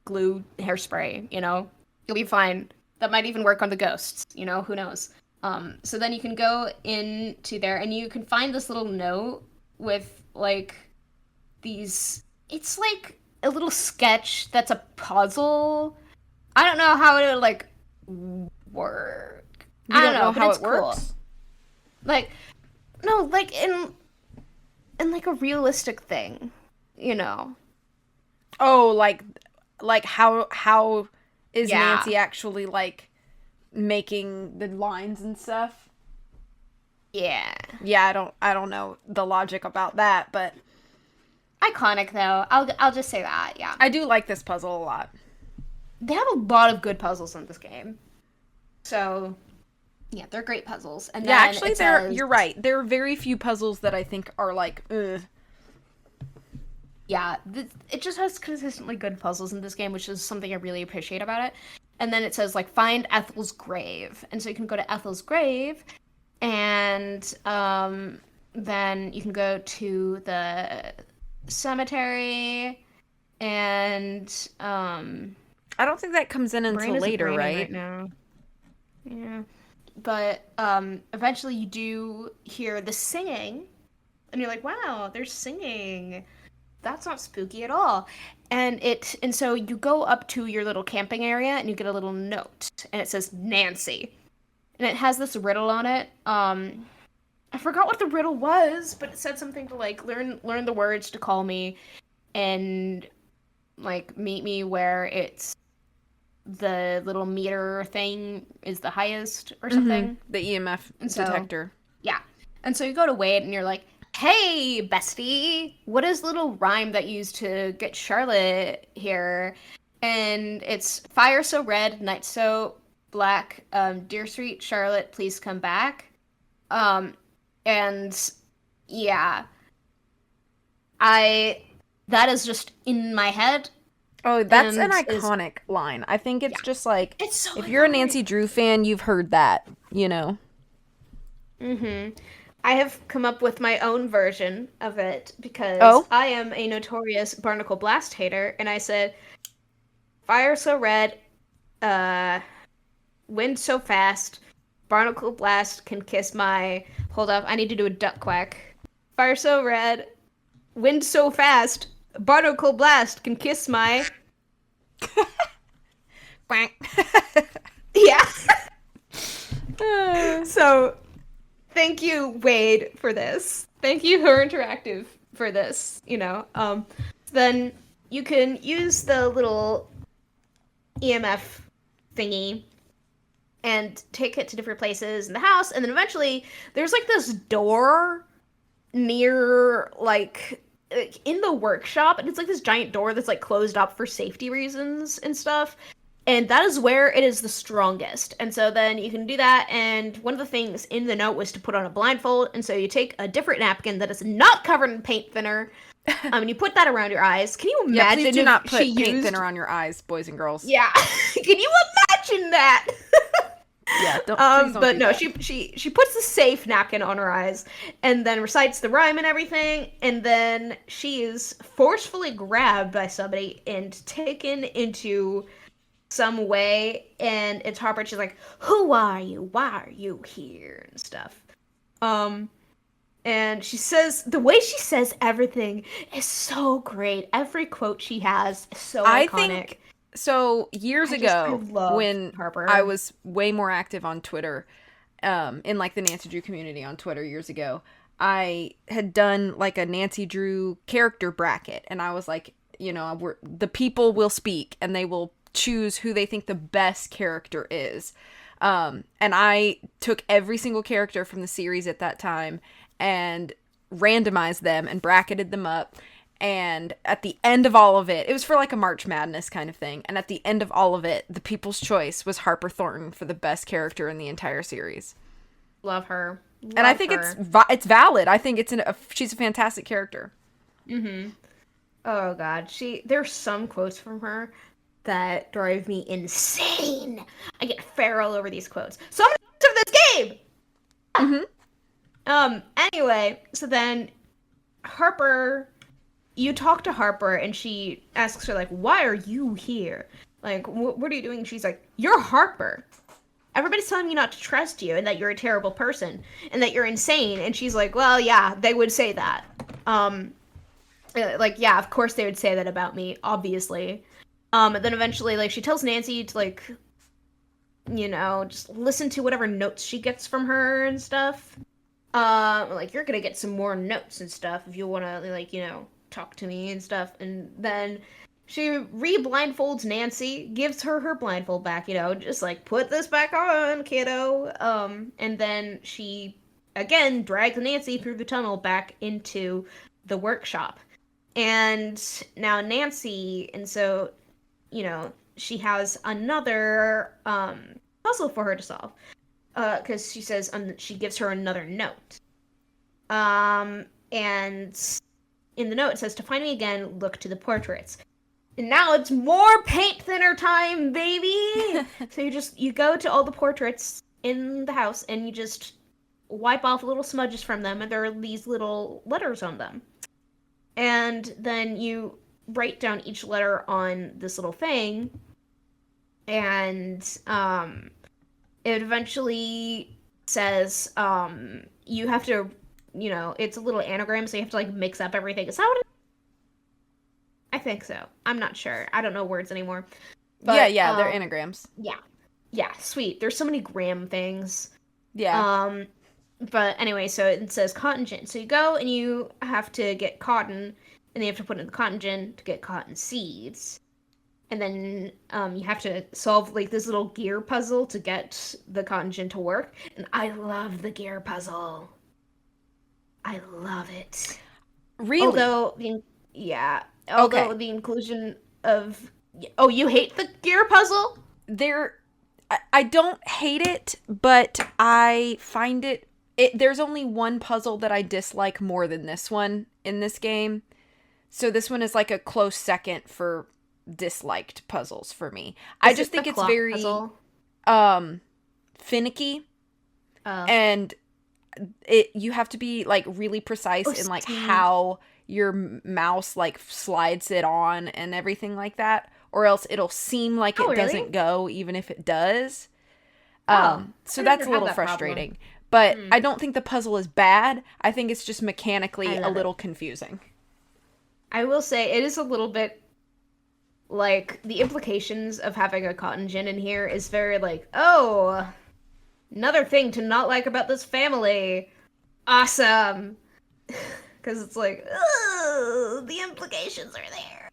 glue hairspray, you know? You'll be fine. That might even work on the ghosts, you know? Who knows? So then you can go into there and you can find this little note with, like, these... It's like a little sketch that's a puzzle. I don't know how it would, like, work. You I don't know how it's it works? cool. Like, no, like in like a realistic thing, you know. Oh, like how is Yeah. Nancy actually like making the lines and stuff? Yeah. Yeah, I don't know the logic about that, but Iconic though. I'll just say that. Yeah. I do like this puzzle a lot. They have a lot of good puzzles in this game. So, yeah, they're great puzzles. And Yeah, then actually, it says, you're right. There are very few puzzles that I think are like, ugh. Yeah, it just has consistently good puzzles in this game, which is something I really appreciate about it. And then it says, like, find Ethel's grave. And so you can go to Ethel's grave, and then you can go to the cemetery, and I don't think that comes in until brain isn't later, braining right? now. Yeah. But eventually you do hear the singing, and you're like, wow, they're singing. That's not spooky at all. And so you go up to your little camping area and you get a little note, and it says Nancy. And it has this riddle on it. I forgot what the riddle was, but it said something to like learn the words to call me and like meet me where it's the little meter thing is the highest or Mm-hmm. something. The EMF And so detector. yeah. And so you go to wait and you're like, "Hey, bestie, what is the little rhyme that you used to get Charlotte here?" And it's fire so red, night so black, dear sweet Charlotte, please come back. Um, and yeah, I that is just in my head Oh, that's an and is iconic line. I think it's yeah, just like, it's so if you're a iconic. Nancy Drew fan, you've heard that, you know? Mm-hmm. I have come up with my own version of it because Oh? I am a notorious Barnacle Blast hater, and I said, "Fire so red, uh, wind so fast, Barnacle Blast can kiss my." Hold up, I need to do a duck quack. Fire so red, wind so fast, Barnacle Blast can kiss my. Quack. Yeah. Uh, So thank you, Wade, for this. Thank you, Her Interactive, for this. Then you can use the little EMF thingy and take it to different places in the house, and then eventually there's like this door near like in the workshop, and it's like this giant door that's like closed up for safety reasons and stuff. And that is where it is the strongest. And so then you can do that. And one of the things in the note was to put on a blindfold. And so you take a different napkin that is not covered in paint thinner, and you put that around your eyes. Can you yeah, please imagine do if not she put paint used? thinner on your eyes, boys and girls. Yeah, can you imagine that? Yeah, please don't But do no, that. she puts the safe napkin on her eyes and then recites the rhyme and everything, and then she is forcefully grabbed by somebody and taken into some way, and it's Harper. She's like, "Who are you? Why are you here?" and stuff. Um, and she says the way she says everything is so great. Every quote she has is so I iconic. think so. Years I ago, love when I Harper. was way more active on Twitter, in like the Nancy Drew community on Twitter years ago, I had done like a Nancy Drew character bracket, and I was like, the people will speak, and they will choose who they think the best character is. And I took every single character from the series at that time and randomized them and bracketed them up. And at the end of all of it, it was for like a March Madness kind of thing. And at the end of all of it, the people's choice was Harper Thornton for the best character in the entire series. Love her. And I Love think her. it's valid. I think she's a fantastic character. Mm-hmm. Oh god, there's some quotes from her that drive me insane. I get feral over these quotes. So I'm gonna of this game. Mm-hmm. Anyway, so then Harper, you talk to Harper and she asks her like, "Why are you here? Like, what are you doing?" She's like, "You're Harper. Everybody's telling me not to trust you and that you're a terrible person and that you're insane." And she's like, "Well, yeah, they would say that. Um, like, yeah, of course they would say that about me, obviously." And then eventually, like, she tells Nancy to like, just listen to whatever notes she gets from her and stuff. Like, you're gonna get some more notes and stuff if you wanna, like, talk to me and stuff. And then she re-blindfolds Nancy, gives her her blindfold back, just like, put this back on, kiddo. And then she, again, drags Nancy through the tunnel back into the workshop. And now Nancy, and so, she has another, puzzle for her to solve. Because she says, she gives her another note. And in the note it says, "To find me again, look to the portraits." And now it's more paint thinner time, baby. So you go to all the portraits in the house and you just wipe off little smudges from them, and there are these little letters on them. And then you write down each letter on this little thing, and it eventually says you have to, it's a little anagram, so you have to like mix up everything. Is that what it is? I think so. I'm not sure. I don't know words anymore. But Yeah, they're anagrams. yeah. Yeah, sweet. There's so many gram things. Yeah. But anyway, so it says cotton gin. So you go and you have to get cotton, and then you have to put in the cotton gin to get cotton seeds. And then you have to solve like this little gear puzzle to get the cotton gin to work. And I love the gear puzzle. I love it. Really? Although the yeah, although Okay. the inclusion of oh, you hate the gear puzzle? There I don't hate it, but I find there's only one puzzle that I dislike more than this one in this game. So this one is like a close second for disliked puzzles for me. I Is just it the think it's clock very puzzle? finicky, Oh, and it you have to be like really oh, precise in like see. how your mouse like slides it on and everything like that, or else it'll seem like Oh, it really? doesn't go even if it does. Oh, So I that's never a had little that problem. frustrating. But Hmm. I don't think the puzzle is bad. I think it's just I mechanically a love it. little confusing. I will say it is a little bit like the implications of having a cotton gin in here is very like, oh, another thing to not like about this family. Awesome. Because it's like, oh, the implications are there.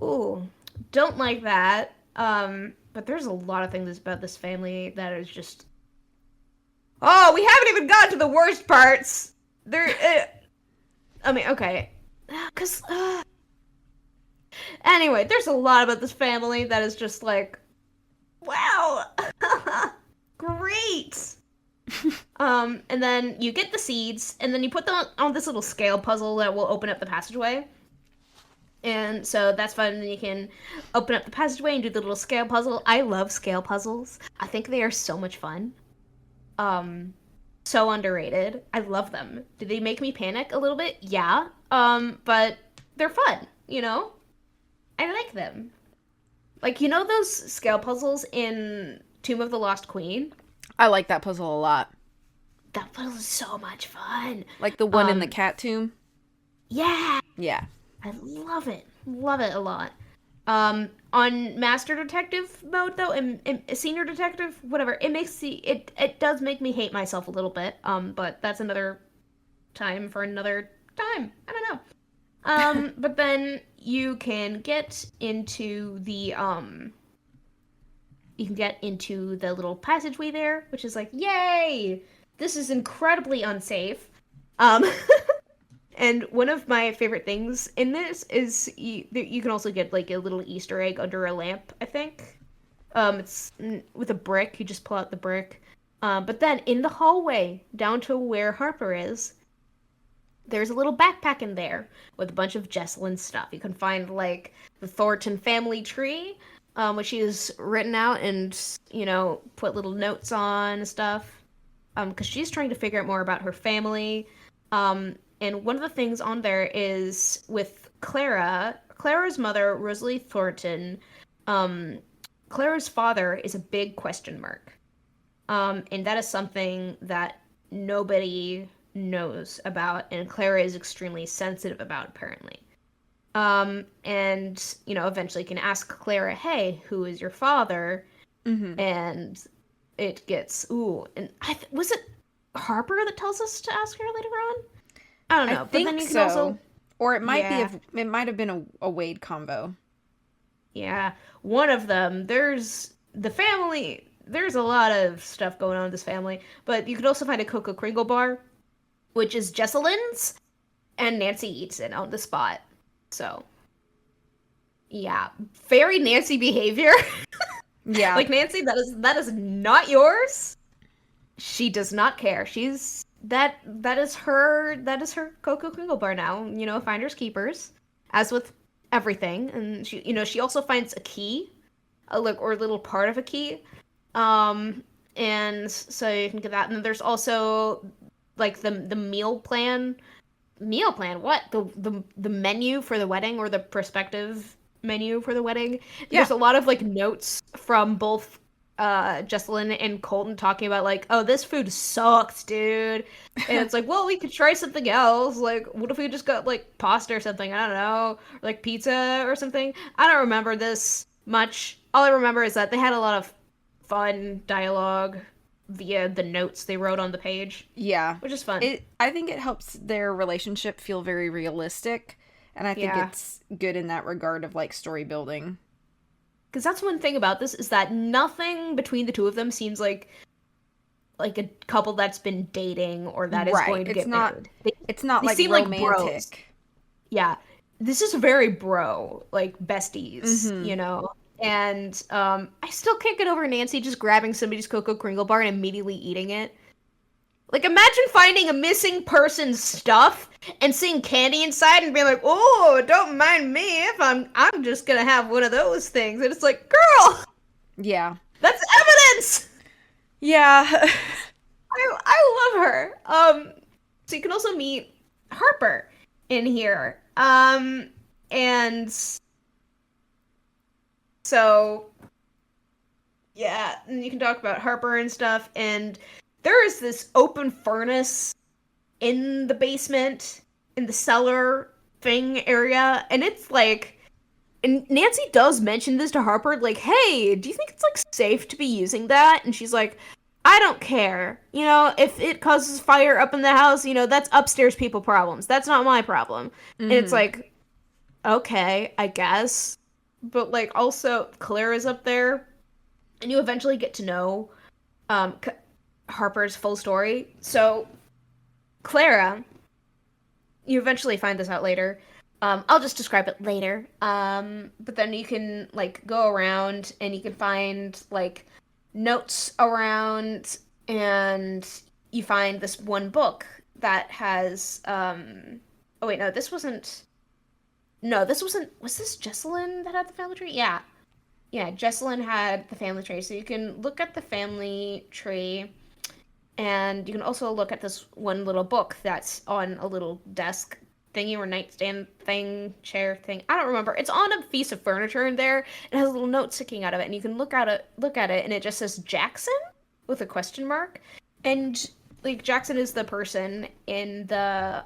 Ooh, don't like that. But there's a lot of things about this family that is just. Oh, we haven't even gotten to the worst parts. There. I mean, okay, because anyway, there's a lot about this family that is just like, wow, great. And then you get the seeds, and then you put them on this little scale puzzle that will open up the passageway. And so that's fun. And you can open up the passageway and do the little scale puzzle. I love scale puzzles. I think they are so much fun. Um, so underrated. I love them. Do they make me panic a little bit? Yeah. But they're fun, you know? I like them. Like, you know those scale puzzles in Tomb of the Lost Queen? I like that puzzle a lot. That puzzle is so much fun. Like the one in the Um, cat tomb. yeah, Yeah. I love it. Love it a lot. On Master Detective mode though, and Senior Detective, whatever, it does make me hate myself a little bit. But that's another time for another time. I don't know. But then you can get into the little passageway there, which is like, yay! This is incredibly unsafe. Um, and one of my favorite things in this is you can also get like a little Easter egg under a lamp, I think. It's with a brick. You just pull out the brick. But then in the hallway down to where Harper is, there's a little backpack in there with a bunch of Jesselyn stuff. You can find like the Thornton family tree, which she's written out and put little notes on and stuff. Because she's trying to figure out more about her family. And one of the things on there is with Clara. Clara's mother, Rosalie Thornton. Um, Clara's father is a big question mark. And that is something that nobody knows about, and Clara is extremely sensitive about, apparently. And, eventually can ask Clara, hey, who is your father? Mm-hmm. And it gets, ooh, and was it Harper that tells us to ask her later on? I don't I know, but then think you can also, so. Or yeah, it might have been a Wade combo. yeah, one of them, there's the family, there's a lot of stuff going on in this family, but you could also find a Cocoa Kringle bar, which is Jesselyn's, and Nancy eats it on the spot. So, yeah, very Nancy behavior. Yeah. Like Nancy, that is not yours. She does not care. She's that is her Cocoa Kringle bar now. Finders keepers, as with everything. And she also finds a key, or a little part of a key. And so you can get that. And then there's also like the meal plan, what, the menu for the wedding, or the prospective menu for the wedding. Yeah. There's a lot of like notes from both Jesselyn and Colton talking about like, oh, this food sucks, dude. And it's like, well, we could try something else. Like, what if we just got like pasta or something? I don't know, or like pizza or something. I don't remember this much. All I remember is that they had a lot of fun dialogue via the notes they wrote on the page, Yeah. which is fun. I think it helps their relationship feel very realistic, and I think Yeah. it's good in that regard of like story building. Because that's one thing about this is that nothing between the two of them seems like a couple that's been dating or that is Right. going to get married. It's not They like seem like bros. romantic. Yeah. This is very bro, like besties, Mhm. you know? And I still can't get over Nancy just grabbing somebody's Cocoa Kringle bar and immediately eating it. Like, imagine finding a missing person's stuff and seeing candy inside and being like, "Oh, don't mind me if I'm just gonna have one of those things." And it's like, girl, Yeah. that's evidence. Yeah. I love her. So you can also meet Harper in here. And so yeah, and you can talk about Harper and stuff. And there is this open furnace in the basement, in the cellar thing area, and it's like, and Nancy does mention this to Harper, like, "Hey, do you think it's like safe to be using that?" And she's like, "I don't care. You know, if it causes fire up in the house, you know, that's upstairs people problems. That's not my problem." And it's Mhm. like, okay, I guess. But like also Clara's up there, and you eventually get to know Harper's full story. So Clara, you eventually find this out later. I'll just describe it later. But then you can like go around and you can find like notes around, and you find this one book that has oh wait, no, this wasn't. No, this wasn't. Was this Jesselyn that had the family tree? Yeah, yeah. Jesselyn had the family tree, so you can look at the family tree, and you can also look at this one little book that's on a little desk thingy or nightstand thing, chair thing. I don't remember. It's on a piece of furniture in there. It has a little note sticking out of it, and you can look at it, and it just says Jackson with a question mark. And like Jackson is the person in the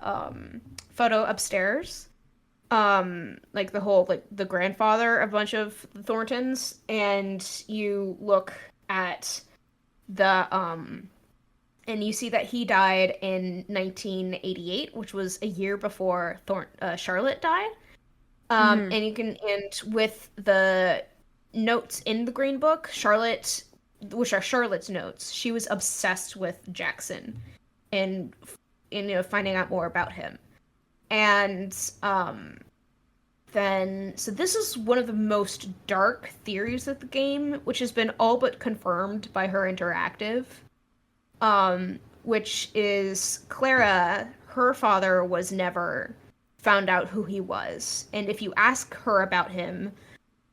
photo upstairs. Like the whole like the grandfather of a bunch of the Thorntons, and you look at the and you see that he died in 1988, which was a year before Charlotte died. Mhm. And you can, and with the notes in the Green Book, Charlotte, which are Charlotte's notes, she was obsessed with Jackson and, and you know, finding out more about him. And then, so this is one of the most dark theories of the game, which has been all but confirmed by her interactive. Which is Clara, her father was never found out who he was. And if you ask her about him,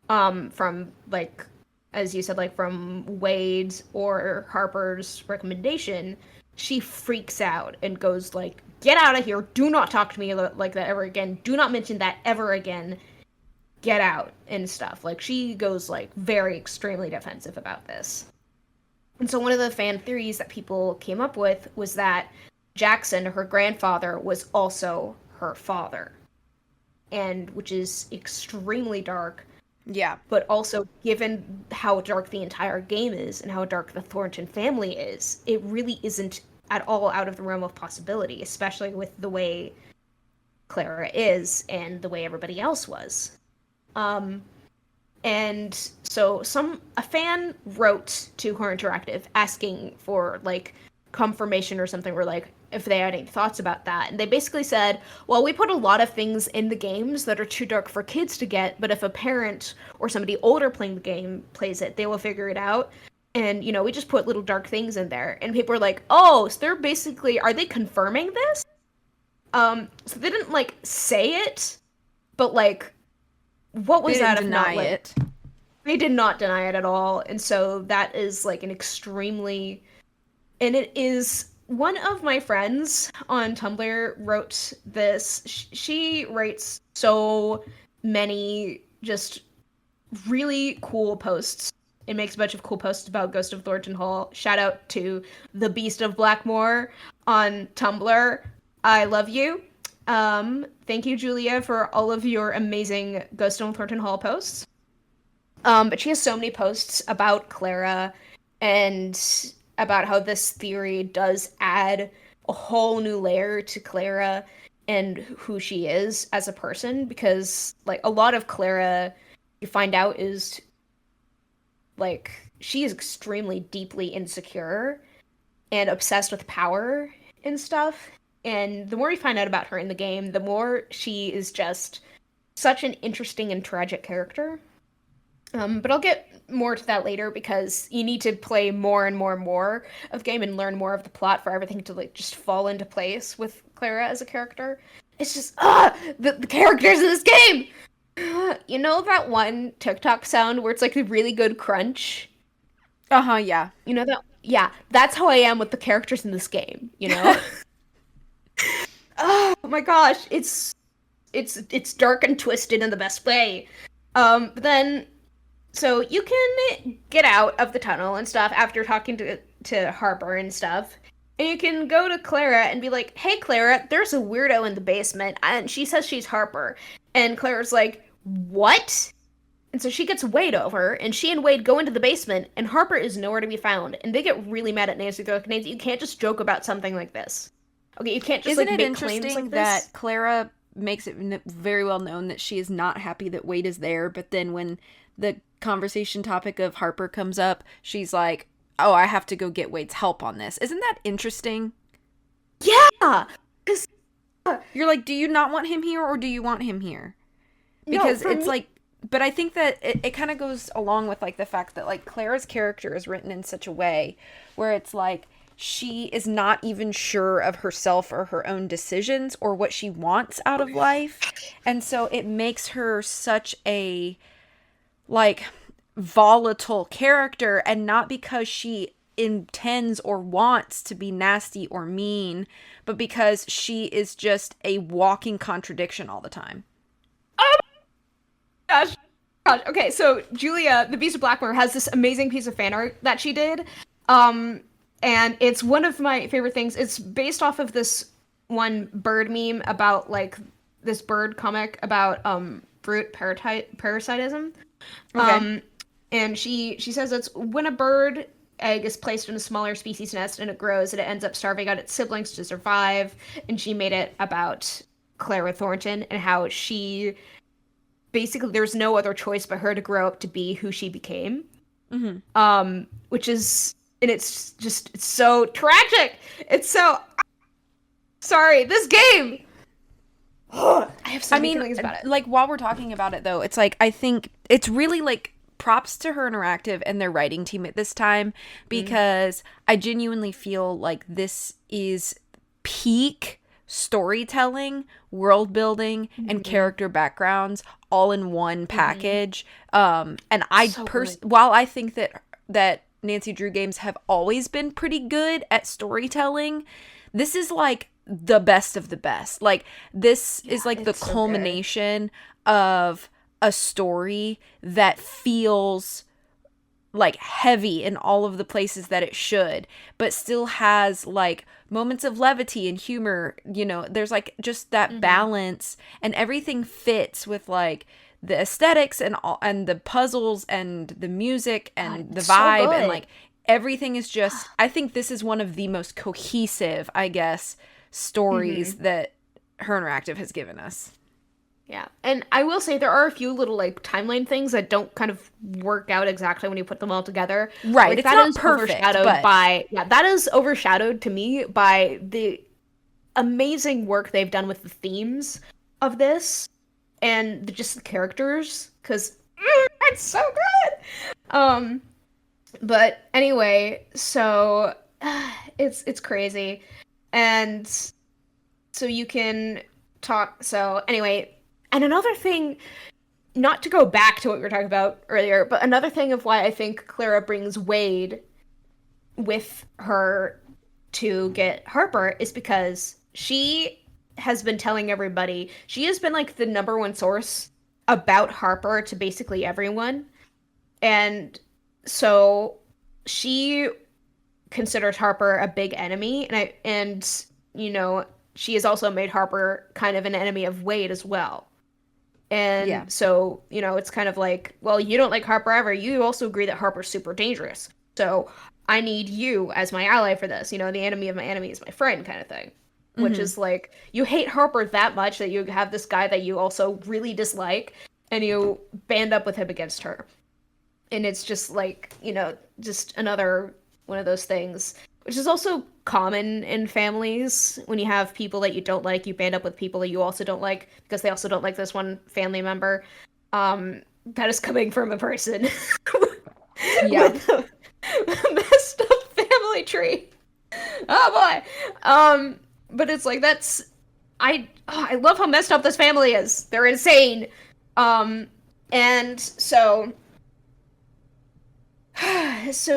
from like, as you said, like from Wade's or Harper's recommendation, she freaks out and goes like, "Get out of here. Do not talk to me like that ever again. Do not mention that ever again. Get out," and stuff. Like she goes like very extremely defensive about this. And so one of the fan theories that people came up with was that Jackson, her grandfather, was also her father. And which is extremely dark, Yeah. but also given how dark the entire game is and how dark the Thornton family is, it really isn't at all out of the realm of possibility, especially with the way Clara is and the way everybody else was. And so a fan wrote to Her Interactive asking for like confirmation or something, or like if they had any thoughts about that. And they basically said, well, we put a lot of things in the games that are too dark for kids to get, but if a parent or somebody older playing the game plays it, they will figure it out. And, you know, we just put little dark things in there. And people are like, oh, so they're basically, are they confirming this? So they didn't like say it, but like, what They was didn't that if not deny like, it. they did not deny it at all. And so that is like an extremely, and it is one of my friends on Tumblr wrote this. She writes so many just really cool posts. It makes a bunch of cool posts about Ghost of Thornton Hall. Shout out to the Beast of Blackmore on Tumblr. I love you. Thank you, Julia, for all of your amazing Ghost of Thornton Hall posts. But she has so many posts about Clara and about how this theory does add a whole new layer to Clara and who she is as a person, because like a lot of Clara you find out is like she is extremely deeply insecure and obsessed with power and stuff. And the more you find out about her in the game, the more she is just such an interesting and tragic character. But I'll get more to that later because you need to play more and more and more of the game and learn more of the plot for everything to like just fall into place with Clara as a character. It's just the characters in this game. You know that one TikTok sound where it's like a really good crunch? Uh-huh, yeah. You know that? Yeah, that's how I am with the characters in this game, you know? Oh my gosh, it's dark and twisted in the best way. But then so you can get out of the tunnel and stuff after talking to Harper and stuff. And you can go to Clara and be like, "Hey Clara, there's a weirdo in the basement and she says she's Harper." And Clara's like, "What?" And so she gets Wade over, and she and Wade go into the basement, and Harper is nowhere to be found. And they get really mad at Nancy. They're like, "Nancy, you can't just joke about something like this. Okay, you can't just Isn't like it make claims interesting like that this." Clara makes it very well known that she is not happy that Wade is there, but then when the conversation topic of Harper comes up, she's like, "Oh, I have to go get Wade's help on this." Isn't that interesting? Yeah, because You're like, do you not want him here or do you want him here? no, Because for it's me, like, but I think that it kind of goes along with like the fact that like Clara's character is written in such a way where it's like she is not even sure of herself or her own decisions or what she wants out of life. And so it makes her such a like volatile character, and not because she intends or wants to be nasty or mean, but because she is just a walking contradiction all the time. oh my gosh, okay, so Julia, the Beast of Blackmore, has this amazing piece of fan art that she did. Um, and it's one of my favorite things. It's based off of this one bird meme about like this bird comic about fruit parasitism. Okay. Um, and she says it's when a bird egg is placed in a smaller species nest and it grows and it ends up starving out its siblings to survive. And she made it about Clara Thornton and how she basically there's no other choice but her to grow up to be who she became. Which is and it's just it's so tragic. It's so sorry. This game. I have so I many mean, feelings about it. like while we're talking about it though, it's like I think it's really like props to Her Interactive and their writing team at this time, because I genuinely feel like this is peak storytelling, world building, and character backgrounds all in one package. And I So good. while I think that Nancy Drew games have always been pretty good at storytelling, this is like the best of the best. Like this is like the it's so good. culmination of a story that feels like heavy in all of the places that it should, but still has like moments of levity and humor. You know, there's like just that balance, and everything fits with like the aesthetics and all, and the puzzles and the music and the it's so vibe, and good. like everything is just, I think this is one of the most cohesive, I guess, stories that Her Interactive has given us. Yeah, and I will say there are a few little like timeline things that don't kind of work out exactly when you put them all together. Right, Like it's that not is perfect, overshadowed but by that is overshadowed to me by the amazing work they've done with the themes of this and just the characters because it's so good. But anyway, so it's crazy, and so you can talk. So anyway, and another thing, not to go back to what we were talking about earlier, but another thing of why I think Clara brings Wade with her to get Harper is because she has been telling everybody, she has been like the number one source about Harper to basically everyone. And so she considers Harper a big enemy, and you know, she has also made Harper kind of an enemy of Wade as well. yeah. And so, you know, it's kind of like, well, you don't like Harper ever. You also agree that Harper's super dangerous. So I need you as my ally for this. You know, the enemy of my enemy is my friend kind of thing. Which Mm-hmm. is like, you hate Harper that much that you have this guy that you also really dislike, and you band up with him against her. And it's just like, you know, just another one of those things, which is also common in families. When you have people that you don't like, you band up with people that you also don't like because they also don't like this one family member. That is coming from a person Yeah. with a messed up family tree. Oh boy. But it's like that's I love how messed up this family is. They're insane. Um and so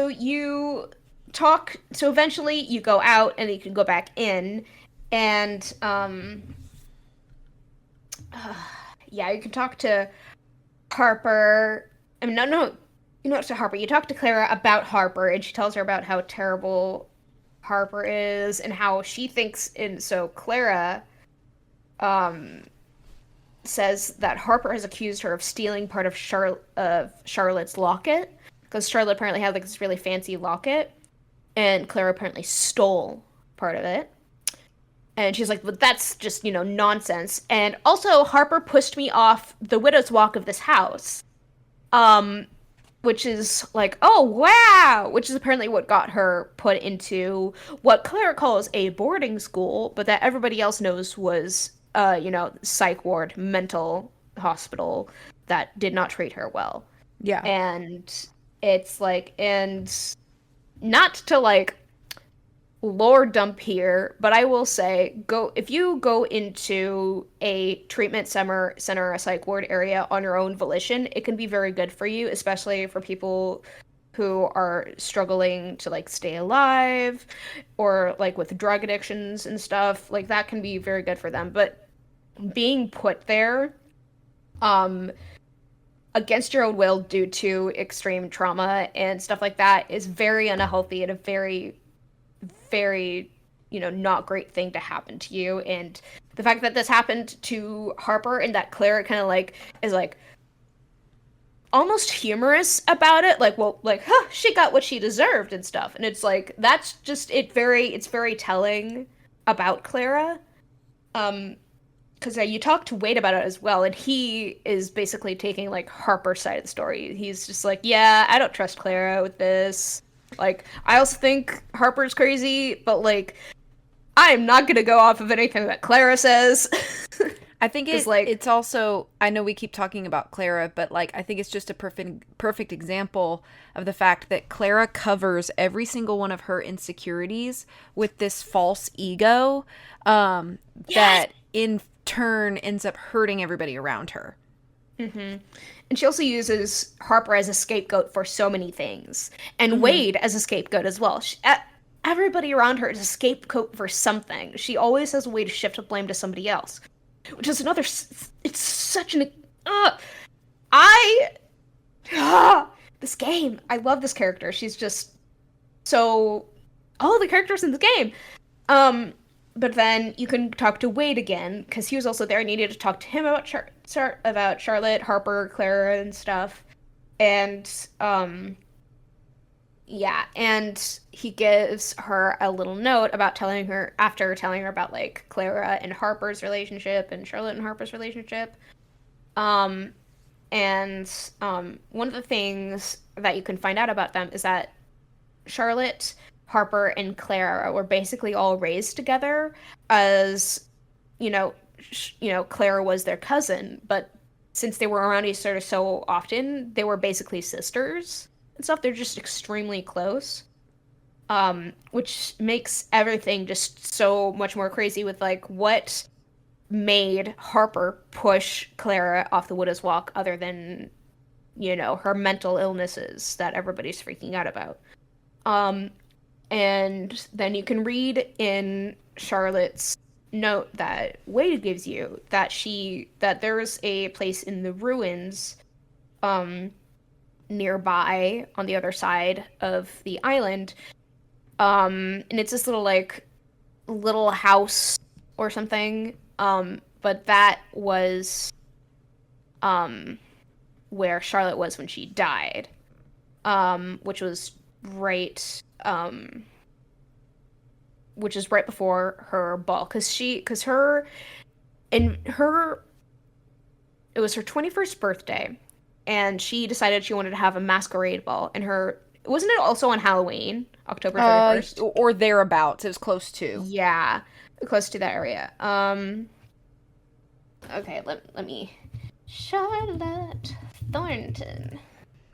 you talk so eventually you go out and you can go back in and yeah, you can talk to Harper. I mean, no, you know, to Harper. You talk to Clara about Harper, and she tells her about how terrible Harper is and how she thinks. And so Clara, um, says that Harper has accused her of stealing part of Charlotte's locket because Charlotte apparently had like this really fancy locket, and Clara apparently stole part of it. And she's like, but that's just, you know, nonsense. And also, Harper pushed me off the widow's walk of this house. Um, which is like, oh wow, which is apparently what got her put into what Clara calls a boarding school, but that everybody else knows was, you know, psych ward, mental hospital that did not treat her well. Yeah. And it's like, and not to like lore dump here, but I will say, go if you go into a treatment center, a psych ward area on your own volition, it can be very good for you, especially for people who are struggling to like stay alive or like with drug addictions and stuff. Like that can be very good for them. But being put there, um, against your own will due to extreme trauma and stuff like that is very unhealthy and a very, you know, not great thing to happen to you. And the fact that this happened to Harper and that Clara kind of like is like almost humorous about it, like, well, like, huh, she got what she deserved and stuff. And it's like that's just it's very telling about Clara. Because you talk to Wade about it as well, and he is basically taking like Harper's side of the story. He's just like, yeah, I don't trust Clara with this. Like, I also think Harper's crazy, but like, I'm not gonna go off of anything that Clara says. I think Because like, it's also, I know we keep talking about Clara, but like I think it's just a perfect example of the fact that Clara covers every single one of her insecurities with this false ego yes. that in turn ends up hurting everybody around her. Mm-hmm. And she also uses Harper as a scapegoat for so many things, and Mhm. Wade as a scapegoat as well. Everybody around her is a scapegoat for something. She always has a way to shift the blame to somebody else, which is another. It's such an. I. This game. I love this character. She's just so. All the characters in the game. Um, but then you can talk to Wade again because he was also there. And you need to talk to him about about Charlotte, Harper, Clara, and stuff. And yeah, and he gives her a little note about telling her after telling her about like Clara and Harper's relationship and Charlotte and Harper's relationship. Um, and one of the things that you can find out about them is that Charlotte, Harper, and Clara were basically all raised together as, Clara was their cousin, but since they were around each other so often, they were basically sisters and stuff. They're just extremely close. Which makes everything just so much more crazy with like what made Harper push Clara off the Widow's Walk other than, her mental illnesses that everybody's freaking out about. Um, and then you can read in Charlotte's note that Wade gives you that there's a place in the ruins nearby on the other side of the island. And it's this little house or something. But that was where Charlotte was when she died. Which was right, which is right before her ball, because her, in her, it was her 21st birthday, and she decided she wanted to have a masquerade ball, and wasn't it also on Halloween, October 31st? Or thereabouts. It was close to. Yeah, close to that area. Okay, let me. Charlotte Thornton.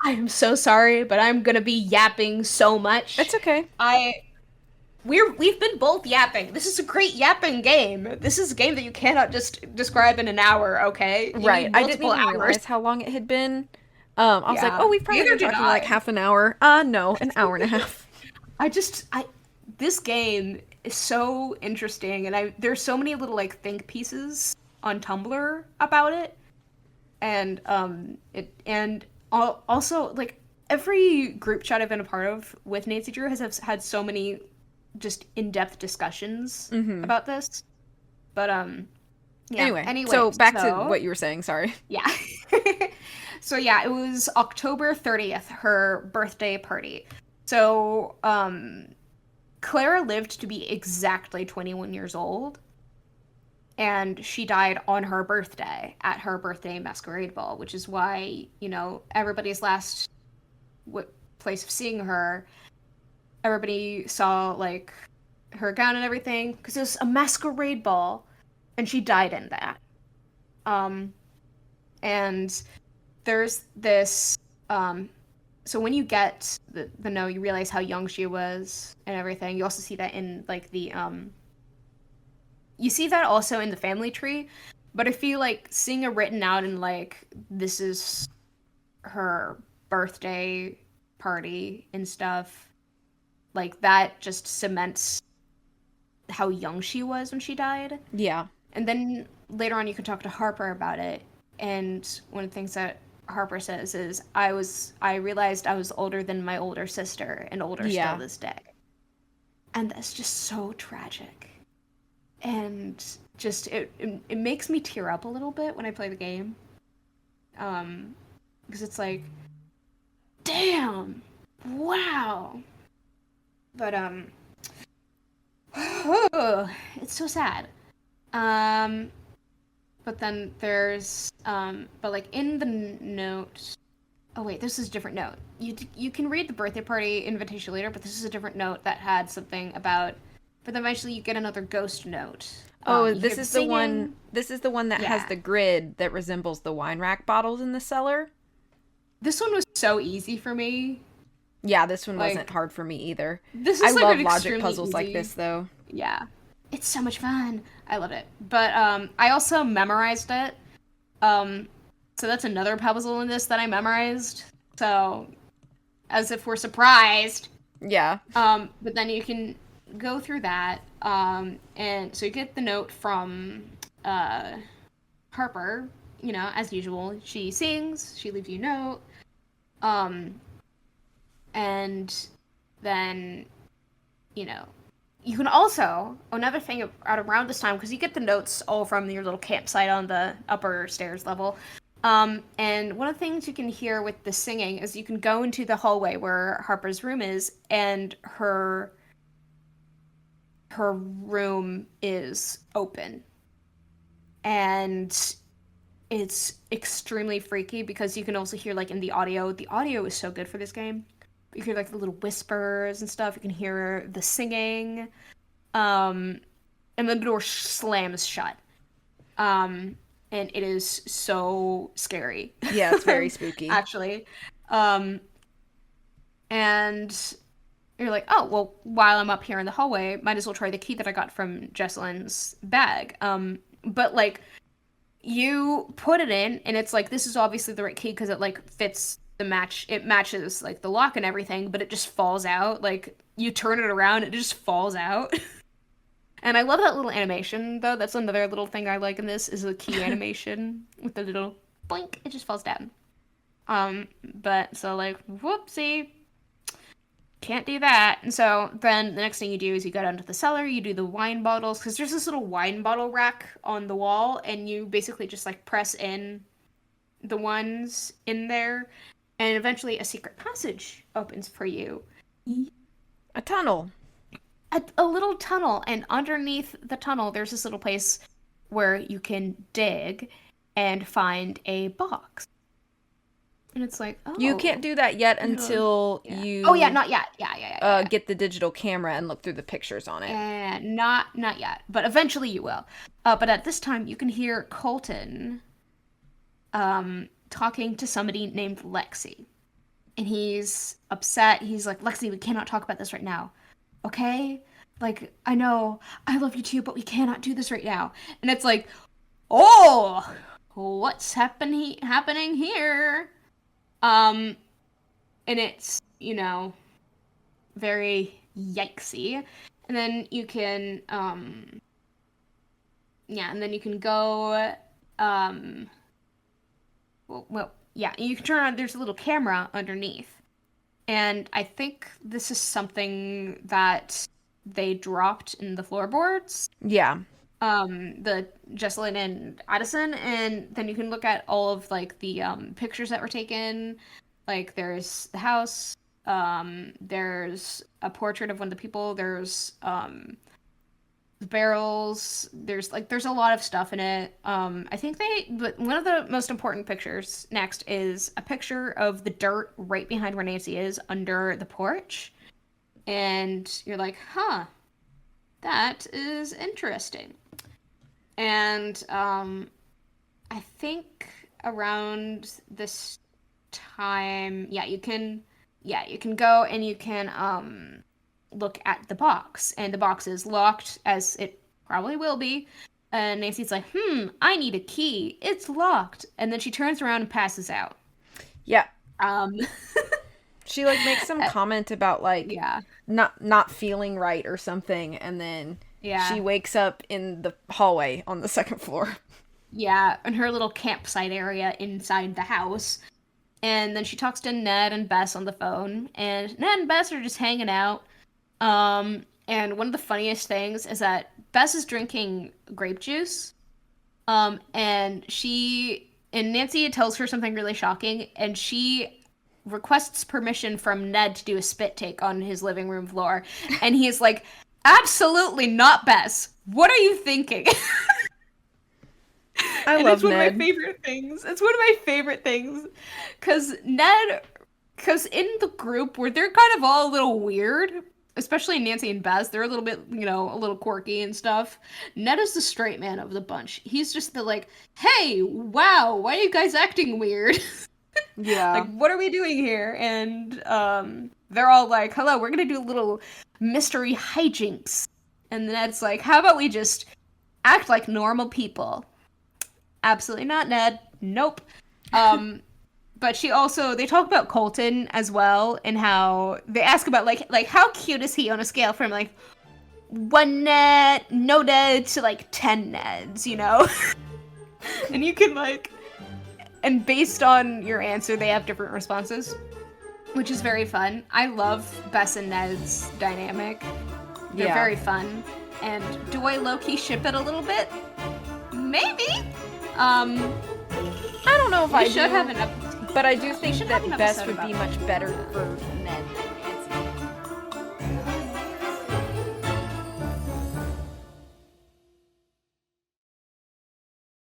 I am so sorry, but I'm gonna be yapping so much. It's okay. I we've been both yapping. This is a great yapping game. This is a game that you cannot just describe in an hour, okay? You Right. need I didn't multiple even hours. realize how long it had been. I was like, oh, Yeah. we've probably Neither been did talking like I. half an hour. No, an hour and a half. I this game is so interesting, and there's so many little like think pieces on Tumblr about it, and also like every group chat I've been a part of with Nancy Drew has had so many just in-depth discussions Mm-hmm. about this. But yeah. Anyway, Anyway, so back to so what you were saying. Sorry. yeah. So yeah, it was October 30th, her birthday party. So Clara lived to be exactly 21 years old, and she died on her birthday at her birthday masquerade ball, which is why, everybody's last place of seeing her, everybody saw like her gown and everything because it was a masquerade ball, and she died in that. And there's this so when you get the note, you realize how young she was and everything. You also see that in like the you see that also in the family tree, but I feel like seeing it written out in like this is her birthday party and stuff, like that just cements how young she was when she died. Yeah. And then later on you can talk to Harper about it, and one of the things that Harper says is I realized I was older than my older sister and older Yeah. still this day. And that's just so tragic. And just it makes me tear up a little bit when I play the game. Because it's like, damn, wow. But it's so sad. But then there's but like in the note. Oh wait, this is a different note. You can read the birthday party invitation later, but this is a different note that had something about. But then eventually you get another ghost note. Oh, You hear this the is the one. singing. This is the one that has Yeah. the grid that resembles the wine rack bottles in the cellar. This one was so easy for me. Yeah, this one wasn't Like, hard for me either. this I is like love an logic extremely puzzles like easy. this, though. Yeah. It's so much fun. I love it. But I also memorized it. So that's another puzzle in this that I memorized. So as if we're surprised. Yeah. But then you can go through that. And so you get the note from Harper, as usual. She sings, she leaves you a note. And then, you can also, another thing at around this time, because you get the notes all from your little campsite on the upper stairs level. And one of the things you can hear with the singing is you can go into the hallway where Harper's room is, and her room is open. And it's extremely freaky because you can also hear like in the audio is so good for this game. You hear like the little whispers and stuff. You can hear the singing. And then the door slams shut. And it is so scary. Yeah, it's very spooky. Actually. And you're like, oh, well, while I'm up here in the hallway, might as well try the key that I got from Jesselyn's bag. But like, you put it in, and it's like, this is obviously the right key because it like fits the match. It matches like the lock and everything, but it just falls out. Like, you turn it around, it just falls out. And I love that little animation, though. That's another little thing I like in this, is the key animation with the little boink, it just falls down. But so like, whoopsie. Can't do that. And so then the next thing you do is you go down to the cellar, you do the wine bottles, because there's this little wine bottle rack on the wall, and you basically just like press in the ones in there, and eventually a secret passage opens for you. A tunnel. A little tunnel, and underneath the tunnel, there's this little place where you can dig and find a box. And it's like, You can't oh, do that yet until yeah. you Oh yeah, not yet. Yeah. get the digital camera and look through the pictures on it. And not yet, but eventually you will. But at this time, you can hear Colton talking to somebody named Lexi. And he's upset. He's like, Lexi, we cannot talk about this right now. Okay? Like, I know, I love you too, but we cannot do this right now. And it's like, oh, what's happening here? And it's, very yikesy. And then you can, and then you can go, you can turn on, there's a little camera underneath. And I think this is something that they dropped in the floorboards. Yeah. The Jesselyn and Addison, and then you can look at all of like the pictures that were taken. Like there's the house, there's a portrait of one of the people, there's the barrels, there's a lot of stuff in it. I think but one of the most important pictures next is a picture of the dirt right behind where Nancy is under the porch. And you're like, huh, that is interesting. And I think around this time, you can go and you can look at the box, and the box is locked, as it probably will be. And Nancy's like, I need a key. It's locked. And then she turns around and passes out. Yeah. She like makes some comment about like not feeling right or something, and then she wakes up in the hallway on the second floor. Yeah, in her little campsite area inside the house. And then she talks to Ned and Bess on the phone, and Ned and Bess are just hanging out. And one of the funniest things is that Bess is drinking grape juice. And Nancy tells her something really shocking, and she requests permission from Ned to do a spit take on his living room floor. And he's like, absolutely not, Bess. What are you thinking? I love it's one Ned. Of my favorite things. It's one of my favorite things. Because in the group where they're kind of all a little weird, especially Nancy and Bess, they're a little bit, a little quirky and stuff. Ned is the straight man of the bunch. He's just the like, hey, wow, why are you guys acting weird? Yeah. Like, what are we doing here? And they're all like, hello, we're going to do a little mystery hijinks. And Ned's like, how about we just act like normal people? Absolutely not, Ned. Nope. But they talk about Colton as well, and how they ask about like how cute is he on a scale from like 1 Ned, no Ned, to like 10 Neds, And you can and based on your answer, they have different responses, which is very fun. I love Bess and Ned's dynamic. They're very fun. And do I low-key ship it a little bit? Maybe. I don't know if I should do, have an episode. but I do think that Bess would be much better for Ned.